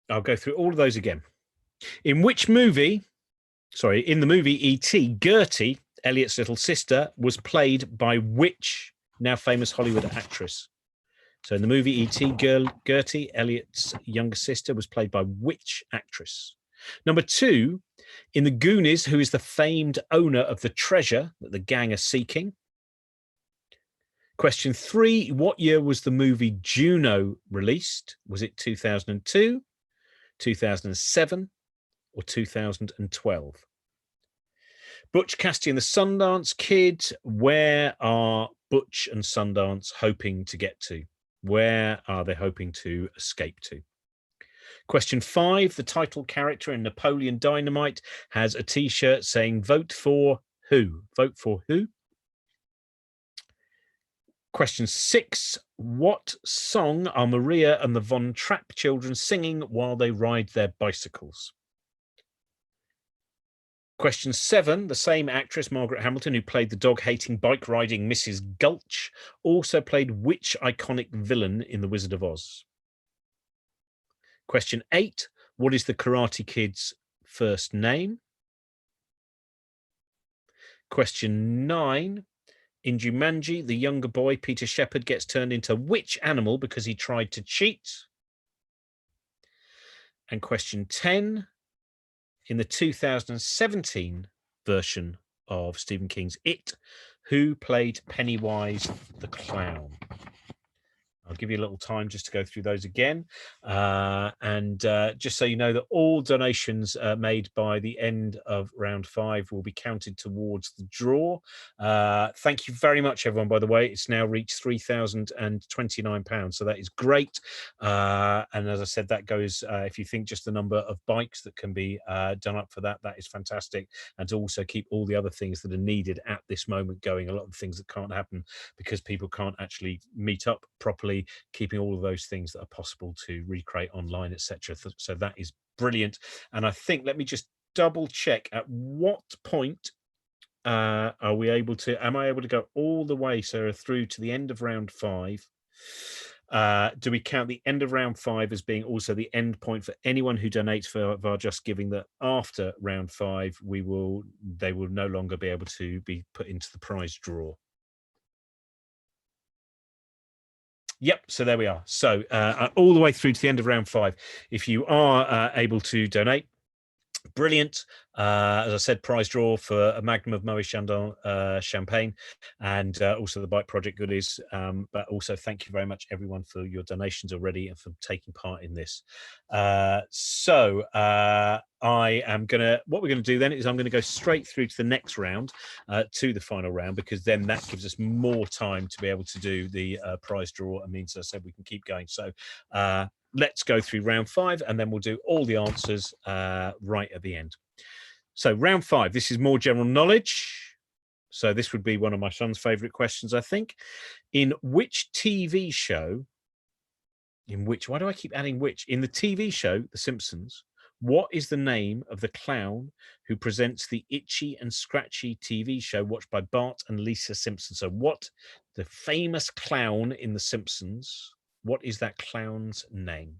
I'll go through all of those again. In which movie, in the movie E.T., Gertie, Elliot's little sister, was played by which now famous Hollywood actress? So in the movie E.T., Gertie, Elliot's younger sister, was played by which actress? Number 2, in The Goonies, who is the famed owner of the treasure that the gang are seeking? Question 3, what year was the movie Juno released? Was it 2002, 2007, or 2012? Butch Cassidy and the Sundance Kid, where are Butch and Sundance hoping to get to? Where are they hoping to escape to? Question 5, the title character in Napoleon Dynamite has a T-shirt saying, vote for who? Vote for who? Question 6, what song are Maria and the Von Trapp children singing while they ride their bicycles? Question 7, the same actress, Margaret Hamilton, who played the dog-hating, bike-riding Mrs. Gulch, also played which iconic villain in The Wizard of Oz? Question 8, what is the Karate Kid's first name? Question 9. In Jumanji, the younger boy, Peter Shepherd, gets turned into which animal because he tried to cheat? And question 10. In the 2017 version of Stephen King's It, who played Pennywise the Clown? I'll give you a little time just to go through those again. And just so you know that all donations made by the end of round 5 will be counted towards the draw. Thank you very much, everyone, by the way. It's now reached £3,029. So that is great. And as I said, that goes, if you think just the number of bikes that can be done up for that, that is fantastic. And to also keep all the other things that are needed at this moment going, a lot of things that can't happen because people can't actually meet up properly, keeping all of those things that are possible to recreate online, etc. So that is brilliant. And I think, let me just double check, at what point are we able to, am I able to go all the way, Sarah, through to the end of round 5? Do we count the end of round 5 as being also the end point for anyone who donates for our Just Giving, that after round 5 they will no longer be able to be put into the prize draw? Yep, so there we are. So all the way through to the end of round 5, if you are able to donate, brilliant. As I said, prize draw for a magnum of Moet Chandon champagne, and also the Bike Project goodies. But also thank you very much, everyone, for your donations already and for taking part in this. I am gonna, what we're going to do then is I'm going to go straight through to the next round, to the final round, because then that gives us more time to be able to do the prize draw, and means, as I said, we can keep going. So let's go through round 5, and then we'll do all the answers right at the end. So round 5, this is more general knowledge. So this would be one of my son's favorite questions, I think. In which TV show, why do I keep adding which? In the TV show, The Simpsons, what is the name of the clown who presents the Itchy and Scratchy TV show watched by Bart and Lisa Simpson? So what, the famous clown in The Simpsons, what is that clown's name?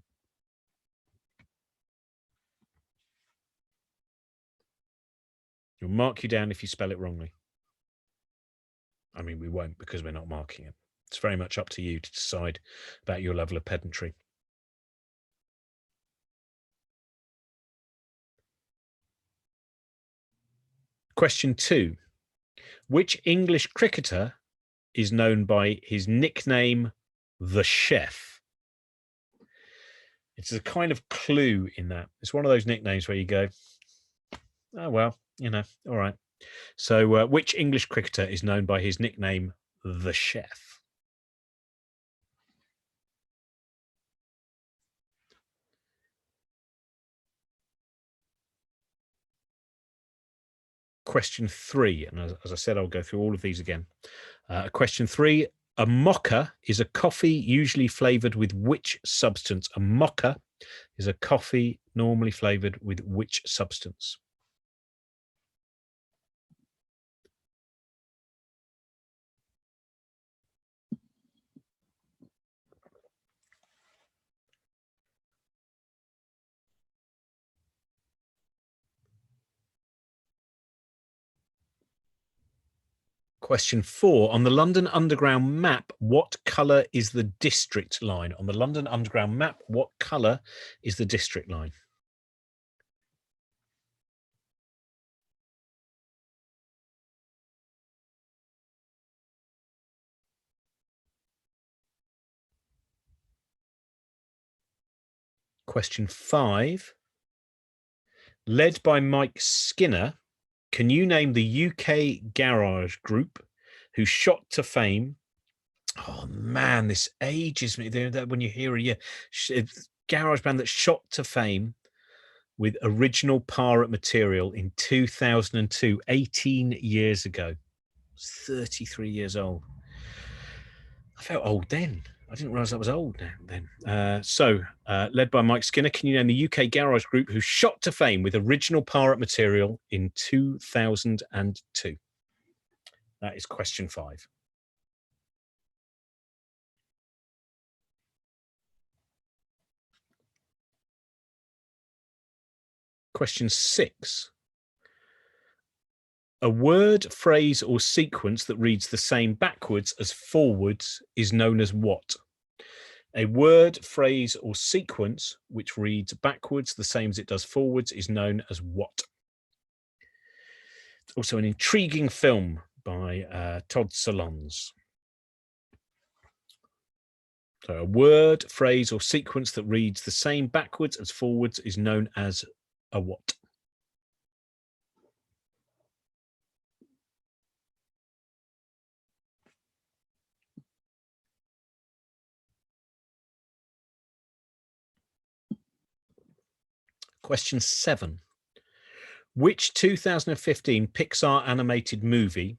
We'll mark you down if you spell it wrongly. I mean, we won't, because we're not marking it. It's very much up to you to decide about your level of pedantry. Question 2. Which English cricketer is known by his nickname, the Chef? It's a kind of clue in that. It's one of those nicknames where you go, oh, well, you know, all right. So which English cricketer is known by his nickname, the Chef? Question 3, and as I said, I'll go through all of these again. Question 3, a mocha is a coffee usually flavored with which substance? A mocha is a coffee normally flavored with which substance? Question 4, on the London Underground map, what colour is the district line? On the London Underground map, what colour is the district line? Question 5, led by Mike Skinner, can you name the UK garage group who shot to fame? Oh man, this ages me. When you hear a garage band that shot to fame with original pirate material in 2002, 18 years ago. I was 33 years old. I felt old then. I didn't realise I was old then. Led by Mike Skinner, can you name the UK garage group who shot to fame with original pirate material in 2002? That is question 5. Question 6. A word, phrase, or sequence that reads the same backwards as forwards is known as what? A word, phrase, or sequence which reads backwards the same as it does forwards is known as what? It's also an intriguing film by Todd Solondz. So a word, phrase, or sequence that reads the same backwards as forwards is known as a what? Question 7. Which 2015 Pixar animated movie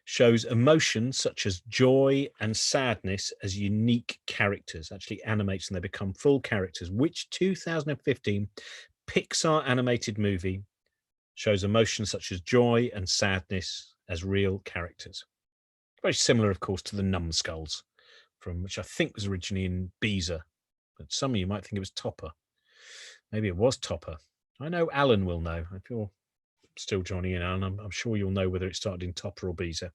shows emotions such as joy and sadness as unique characters, actually animates and they become full characters? Which 2015 Pixar animated movie shows emotions such as joy and sadness as real characters? Very similar, of course, to the Numbskulls, from which I think was originally in Beezer, but some of you might think it was Topper. Maybe it was Topper. I know Alan will know. If you're still joining in, Alan, I'm sure you'll know whether it started in Topper or Beezer.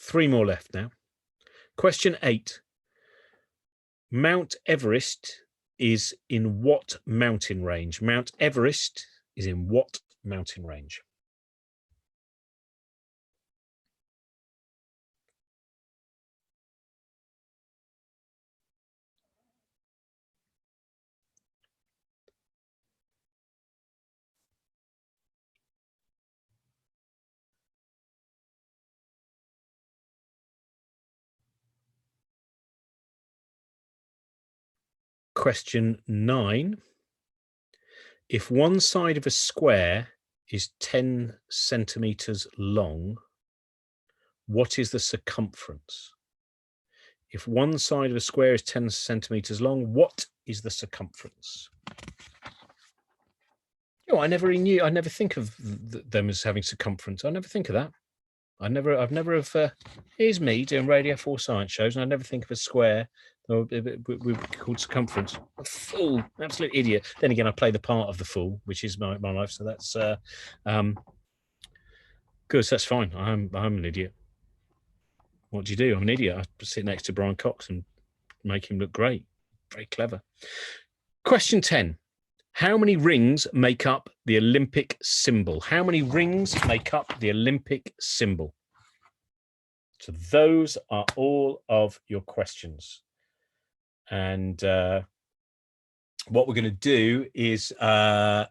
Three more left now. Question 8. Mount Everest is in what mountain range? Mount Everest is in what mountain range? Question 9. If one side of a square is 10 centimeters long, what is the circumference? If one side of a square is 10 centimeters long, what is the circumference? Oh, I never knew. I never think of them as having circumference. I never think of that. I've never here's me doing Radio 4 science shows, and I never think of a square we called circumference. A fool, absolute idiot. Then again, I play the part of the fool, which is my life. So that's good. So that's fine. I'm an idiot. What do you do? I'm an idiot. I sit next to Brian Cox and make him look great. Very clever. Question 10. How many rings make up the Olympic symbol? How many rings make up the Olympic symbol? So those are all of your questions. And what we're going to do is now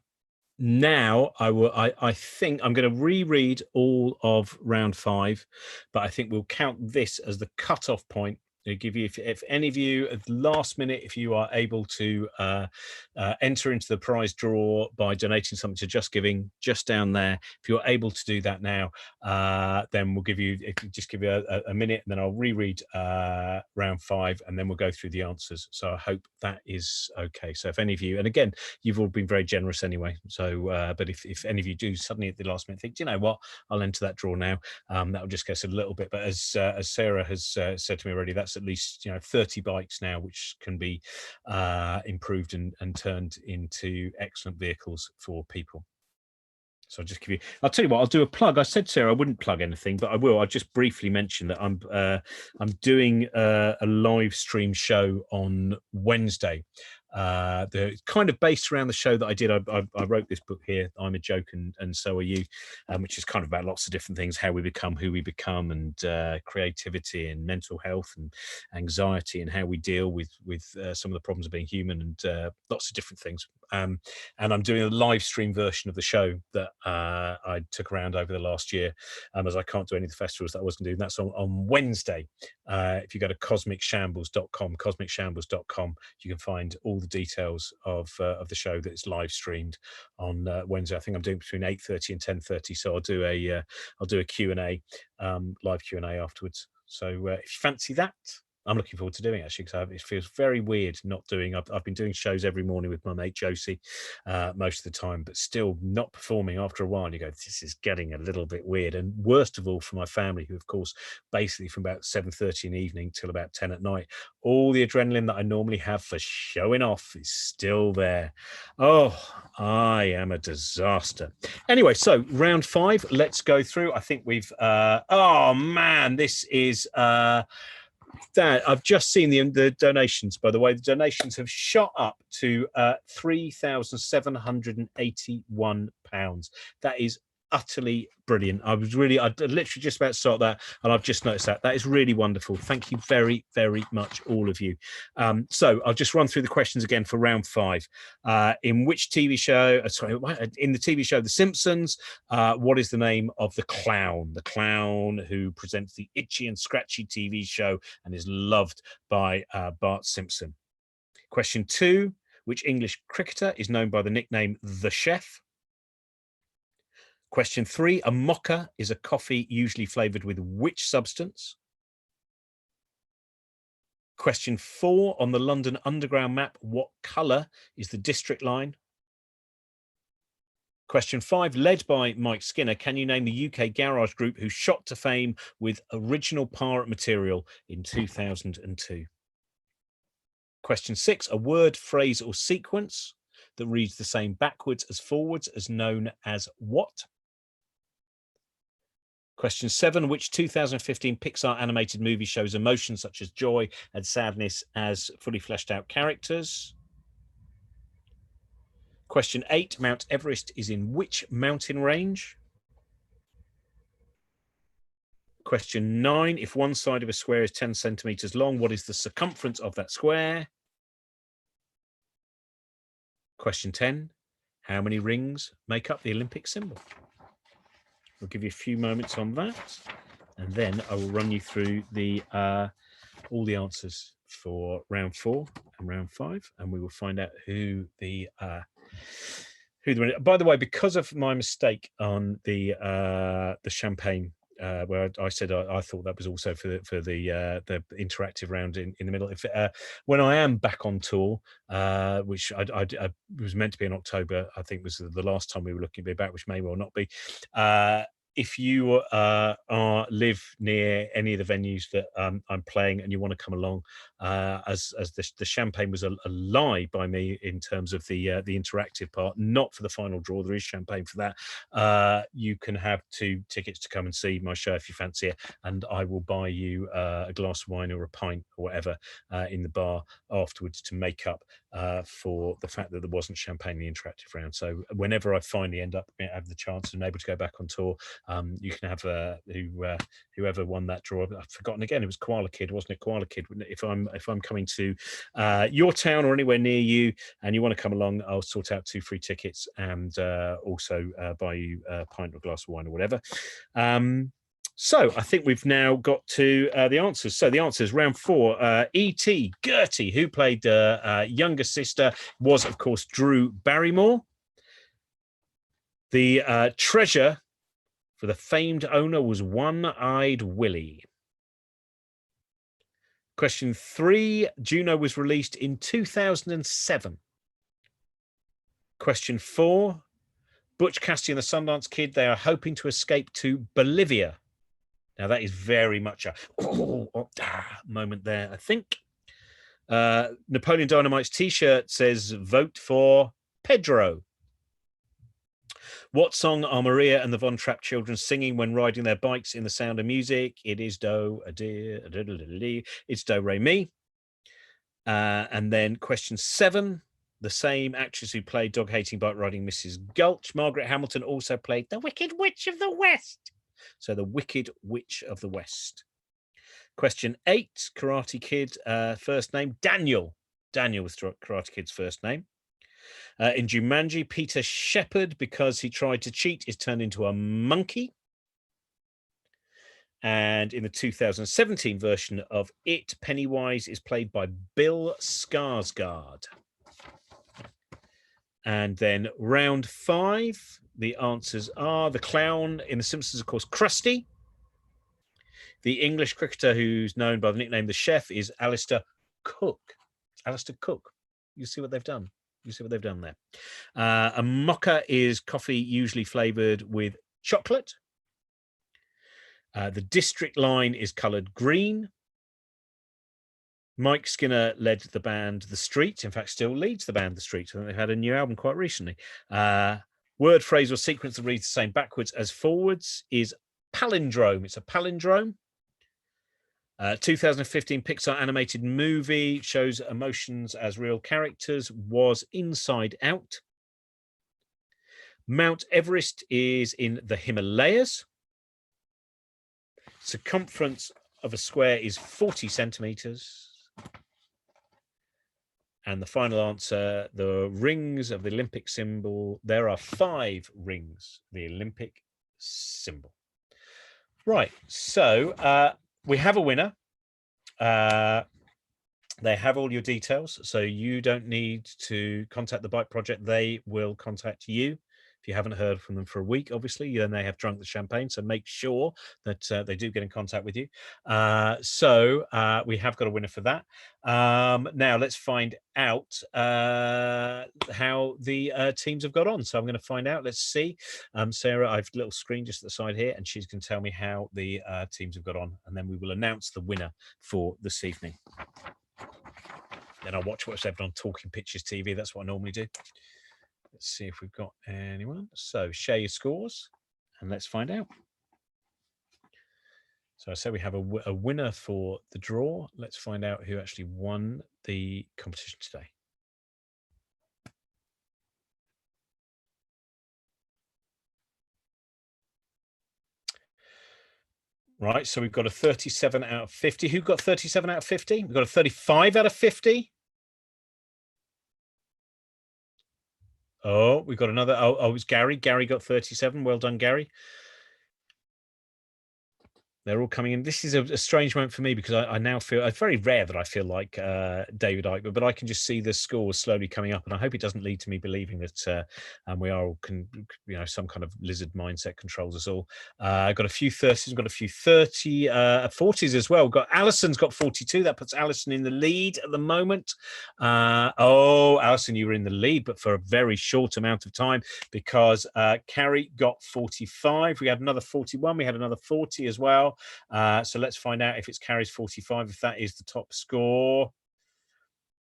I think I'm going to reread all of round 5, but I think we'll count this as the cutoff point. It'll give you, if any of you at the last minute, if you are able to enter into the prize draw by donating something to Just Giving, just down there, if you're able to do that now, then we'll give you, just give you a minute, and then I'll reread round 5, and then we'll go through the answers. So I hope that is okay. So if any of you, and again, you've all been very generous anyway. So, but if any of you do suddenly at the last minute think, do you know what, I'll enter that draw now, that will just get us a little bit. But as Sarah has said to me already, that's at least 30 bikes now, which can be improved and turned into excellent vehicles for people. So I'll just give you, I'll tell you what, I'll do a plug. I said, Sarah, I wouldn't plug anything, but I will. I'll just briefly mention that I'm doing a live stream show on Wednesday. They're kind of based around the show that I did. I wrote this book here, I'm a Joke and So Are You, which is kind of about lots of different things, how we become who we become, and creativity and mental health and anxiety, and how we deal with some of the problems of being human, and lots of different things. And I'm doing a live stream version of the show that I took around over the last year, as I can't do any of the festivals that I was going to do. And that's on Wednesday. If you go to cosmicshambles.com, you can find all the details of the show that is live streamed on Wednesday. I think I'm doing between 8:30 and 10:30. So I'll do a Q&A, live Q&A afterwards. So if you fancy that, I'm looking forward to doing it, actually, because it feels very weird not doing. I've been doing shows every morning with my mate Josie most of the time, but still not performing after a while. You go, this is getting a little bit weird. And worst of all for my family, who, of course, basically from about 7:30 in the evening till about 10 at night, all the adrenaline that I normally have for showing off is still there. Oh, I am a disaster. Anyway, so round 5, let's go through. I think we've, oh man, this is, that I've just seen the donations. By the way, the donations have shot up to £3,781. That is utterly brilliant. I literally just about to start that, and I've just noticed that is really wonderful. Thank you very, very much, all of you. So I'll just run through the questions again for round 5. In which TV show, in the TV show The Simpsons, what is the name of the clown who presents the Itchy and Scratchy TV show and is loved by Bart Simpson? Question 2, which English cricketer is known by the nickname The Chef? Question 3, a mocha is a coffee usually flavored with which substance? Question 4, on the London Underground map, what color is the district line? Question 5, led by Mike Skinner, can you name the UK garage group who shot to fame with original pirate material in 2002? Question 6, a word, phrase, or sequence that reads the same backwards as forwards is known as what? Question 7, which 2015 Pixar animated movie shows emotions such as joy and sadness as fully fleshed out characters? Question 8, Mount Everest is in which mountain range? Question 9, if one side of a square is 10 centimeters long, what is the circumference of that square? Question 10, how many rings make up the Olympic symbol? I'll give you a few moments on that, and then I will run you through the all the answers for round 4 and round 5, and we will find out who the winner. By the way, because of my mistake on the champagne, where I said I thought that was also for the interactive round in the middle. If when I am back on tour, which I was meant to be in October, I think was the last time we were looking to be back, which may well not be. If you live near any of the venues that I'm playing and you want to come along, as the champagne was a lie by me in terms of the interactive part, not for the final draw. There is champagne for that. You can have 2 tickets to come and see my show if you fancy it, and I will buy you a glass of wine or a pint or whatever in the bar afterwards to make up for the fact that there wasn't champagne in the interactive round. So whenever I finally end up have the chance and able to go back on tour, you can have whoever won that draw. I've forgotten again. It was Koala Kid, wasn't it? Koala Kid. If I'm coming to your town or anywhere near you, and you want to come along, I'll sort out 2 free tickets and also buy you a pint or a glass of wine or whatever. So I think we've now got to the answers. So the answers, round 4, E.T. Gertie, who played younger sister, was, of course, Drew Barrymore. The treasure for the famed owner was One-Eyed Willie. Question 3, Juno was released in 2007. Question 4, Butch Cassidy and the Sundance Kid, they are hoping to escape to Bolivia. Now, that is very much a moment there, I think. Napoleon Dynamite's T-shirt says, vote for Pedro. What song are Maria and the Von Trapp children singing when riding their bikes in The Sound of Music? It is do, a dear, a diddle-diddle-dee. It's do, re, mi. And then question 7, the same actress who played dog-hating, bike-riding Mrs. Gulch, Margaret Hamilton, also played the Wicked Witch of the West. So the Wicked Witch of the West. Question 8, Karate Kid, first name, Daniel. Daniel was Karate Kid's first name. In Jumanji, Peter Shepard, because he tried to cheat, is turned into a monkey. And in the 2017 version of It, Pennywise is played by Bill Skarsgård. And then round 5, the answers are the clown in The Simpsons, of course, Krusty. The English cricketer who's known by the nickname The Chef is Alistair Cook. Alistair Cook. You see what they've done. You see what they've done there. A mocha is coffee usually flavoured with chocolate. The district line is coloured green. Mike Skinner led the band The Street. In fact, still leads the band The Street. I think they've had a new album quite recently. Word, phrase, or sequence that reads the same backwards as forwards is palindrome. It's a palindrome. 2015 Pixar animated movie shows emotions as real characters was Inside Out. Mount Everest is in the Himalayas. Circumference of a square is 40 centimeters. And the final answer, the rings of the Olympic symbol. There are 5 rings, the Olympic symbol. Right, so we have a winner. They have all your details, so you don't need to contact the Bike Project. They will contact you. If you haven't heard from them for a week, obviously, then they have drunk the champagne. So make sure that they do get in contact with you. So we have got a winner for that. Now let's find out how the teams have got on. So I'm going to find out. Let's see. Sarah, I've a little screen just at the side here, and she's going to tell me how the teams have got on, and then we will announce the winner for this evening. Then I'll watch what's ever on Talking Pictures TV. That's what I normally do. Let's see if we've got anyone. So share your scores and let's find out. So I say we have a winner for the draw. Let's find out who actually won the competition today. Right, so we've got a 37 out of 50. Who got 37 out of 50? We've got a 35 out of 50. Oh, we've got another. Oh, it's Gary. Gary got 37. Well done, Gary. They're all coming in. This is a strange moment for me because I now feel it's very rare that I feel like David Icke, but I can just see the scores slowly coming up, and I hope it doesn't lead to me believing that we are all, some kind of lizard mindset controls us all. I've got a few 30s, got a few 40s as well. Got Alison's got 42. That puts Alison in the lead at the moment. Oh, Alison, you were in the lead, but for a very short amount of time because Carrie got 45. We had another 41. We had another 40 as well. So let's find out if it's Carrie's 45, if that is the top score.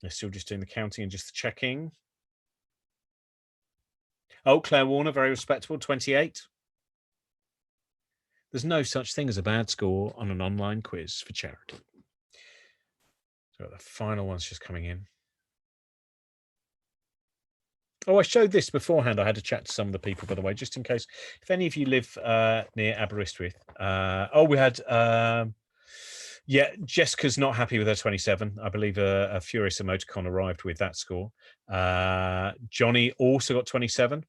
They're still just doing the counting and just the checking. Oh, Claire Warner, very respectable, 28. There's no such thing as a bad score on an online quiz for charity. So the final one's just coming in. Oh, I showed this beforehand. I had to chat to some of the people, by the way, just in case. If any of you live near Aberystwyth. We had... yeah, Jessica's not happy with her 27. I believe a Furious Emoticon arrived with that score. Johnny also got 27.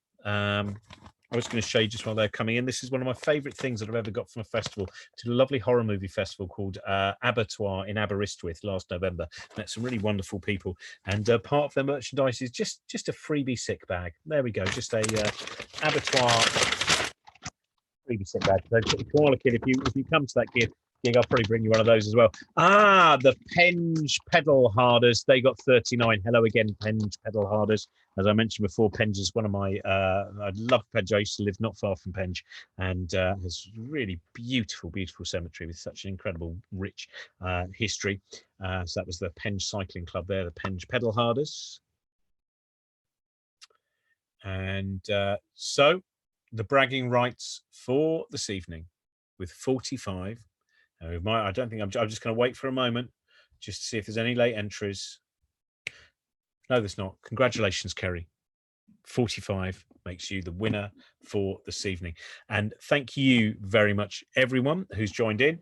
I was going to show you just while they're coming in. This is one of my favourite things that I've ever got from a festival. To a lovely horror movie festival called Abertoir in Aberystwyth last November. Met some really wonderful people, and part of their merchandise is just a freebie sick bag. There we go, just a Abertoir freebie sick bag. So if you want a kid, if you come to that gig, I'll probably bring you one of those as well. The Penge pedal harders, they got 39. Hello again, Penge pedal harders. As I mentioned before, Penge is one of my I love Penge. I used to live not far from Penge, and has really beautiful cemetery with such an incredible rich history. So that was the Penge Cycling Club there, the Penge pedal harders. And so the bragging rights for this evening with 45. I don't think I'm just going to wait for a moment just to see if there's any late entries. No, there's not. Congratulations, Kerry. 45 makes you the winner for this evening. And thank you very much, everyone who's joined in.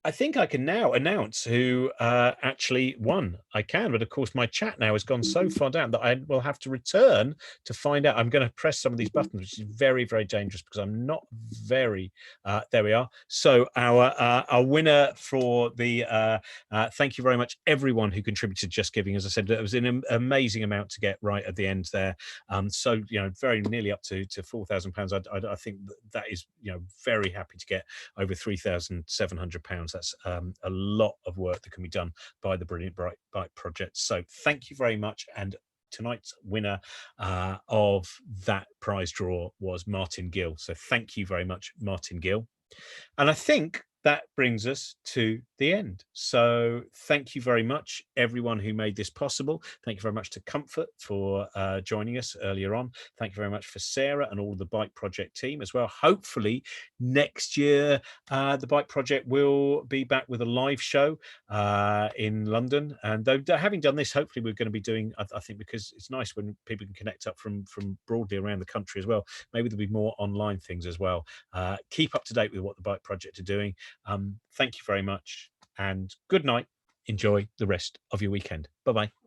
I think I can now announce who actually won. I can, but of course my chat now has gone so far down that I will have to return to find out. I'm going to press some of these buttons, which is very, very dangerous because I'm not very. There we are. So our winner for the thank you very much everyone who contributed Just Giving. As I said, it was an amazing amount to get right at the end there. So very nearly up to £4,000. I think that is very happy to get over £3,700. That's a lot of work that can be done by the Brilliant Bright Bike Project. So thank you very much. And tonight's winner of that prize draw was Martin Gill. So thank you very much, Martin Gill. And I think that brings us to the end. So thank you very much, everyone who made this possible. Thank you very much to Comfort for joining us earlier on. Thank you very much for Sarah and all of the Bike Project team as well. Hopefully next year, the Bike Project will be back with a live show in London. And though having done this, hopefully we're going to be doing, I think, because it's nice when people can connect up from broadly around the country as well. Maybe there'll be more online things as well. Keep up to date with what the Bike Project are doing. Thank you very much and good night. Enjoy the rest of your weekend. Bye-bye.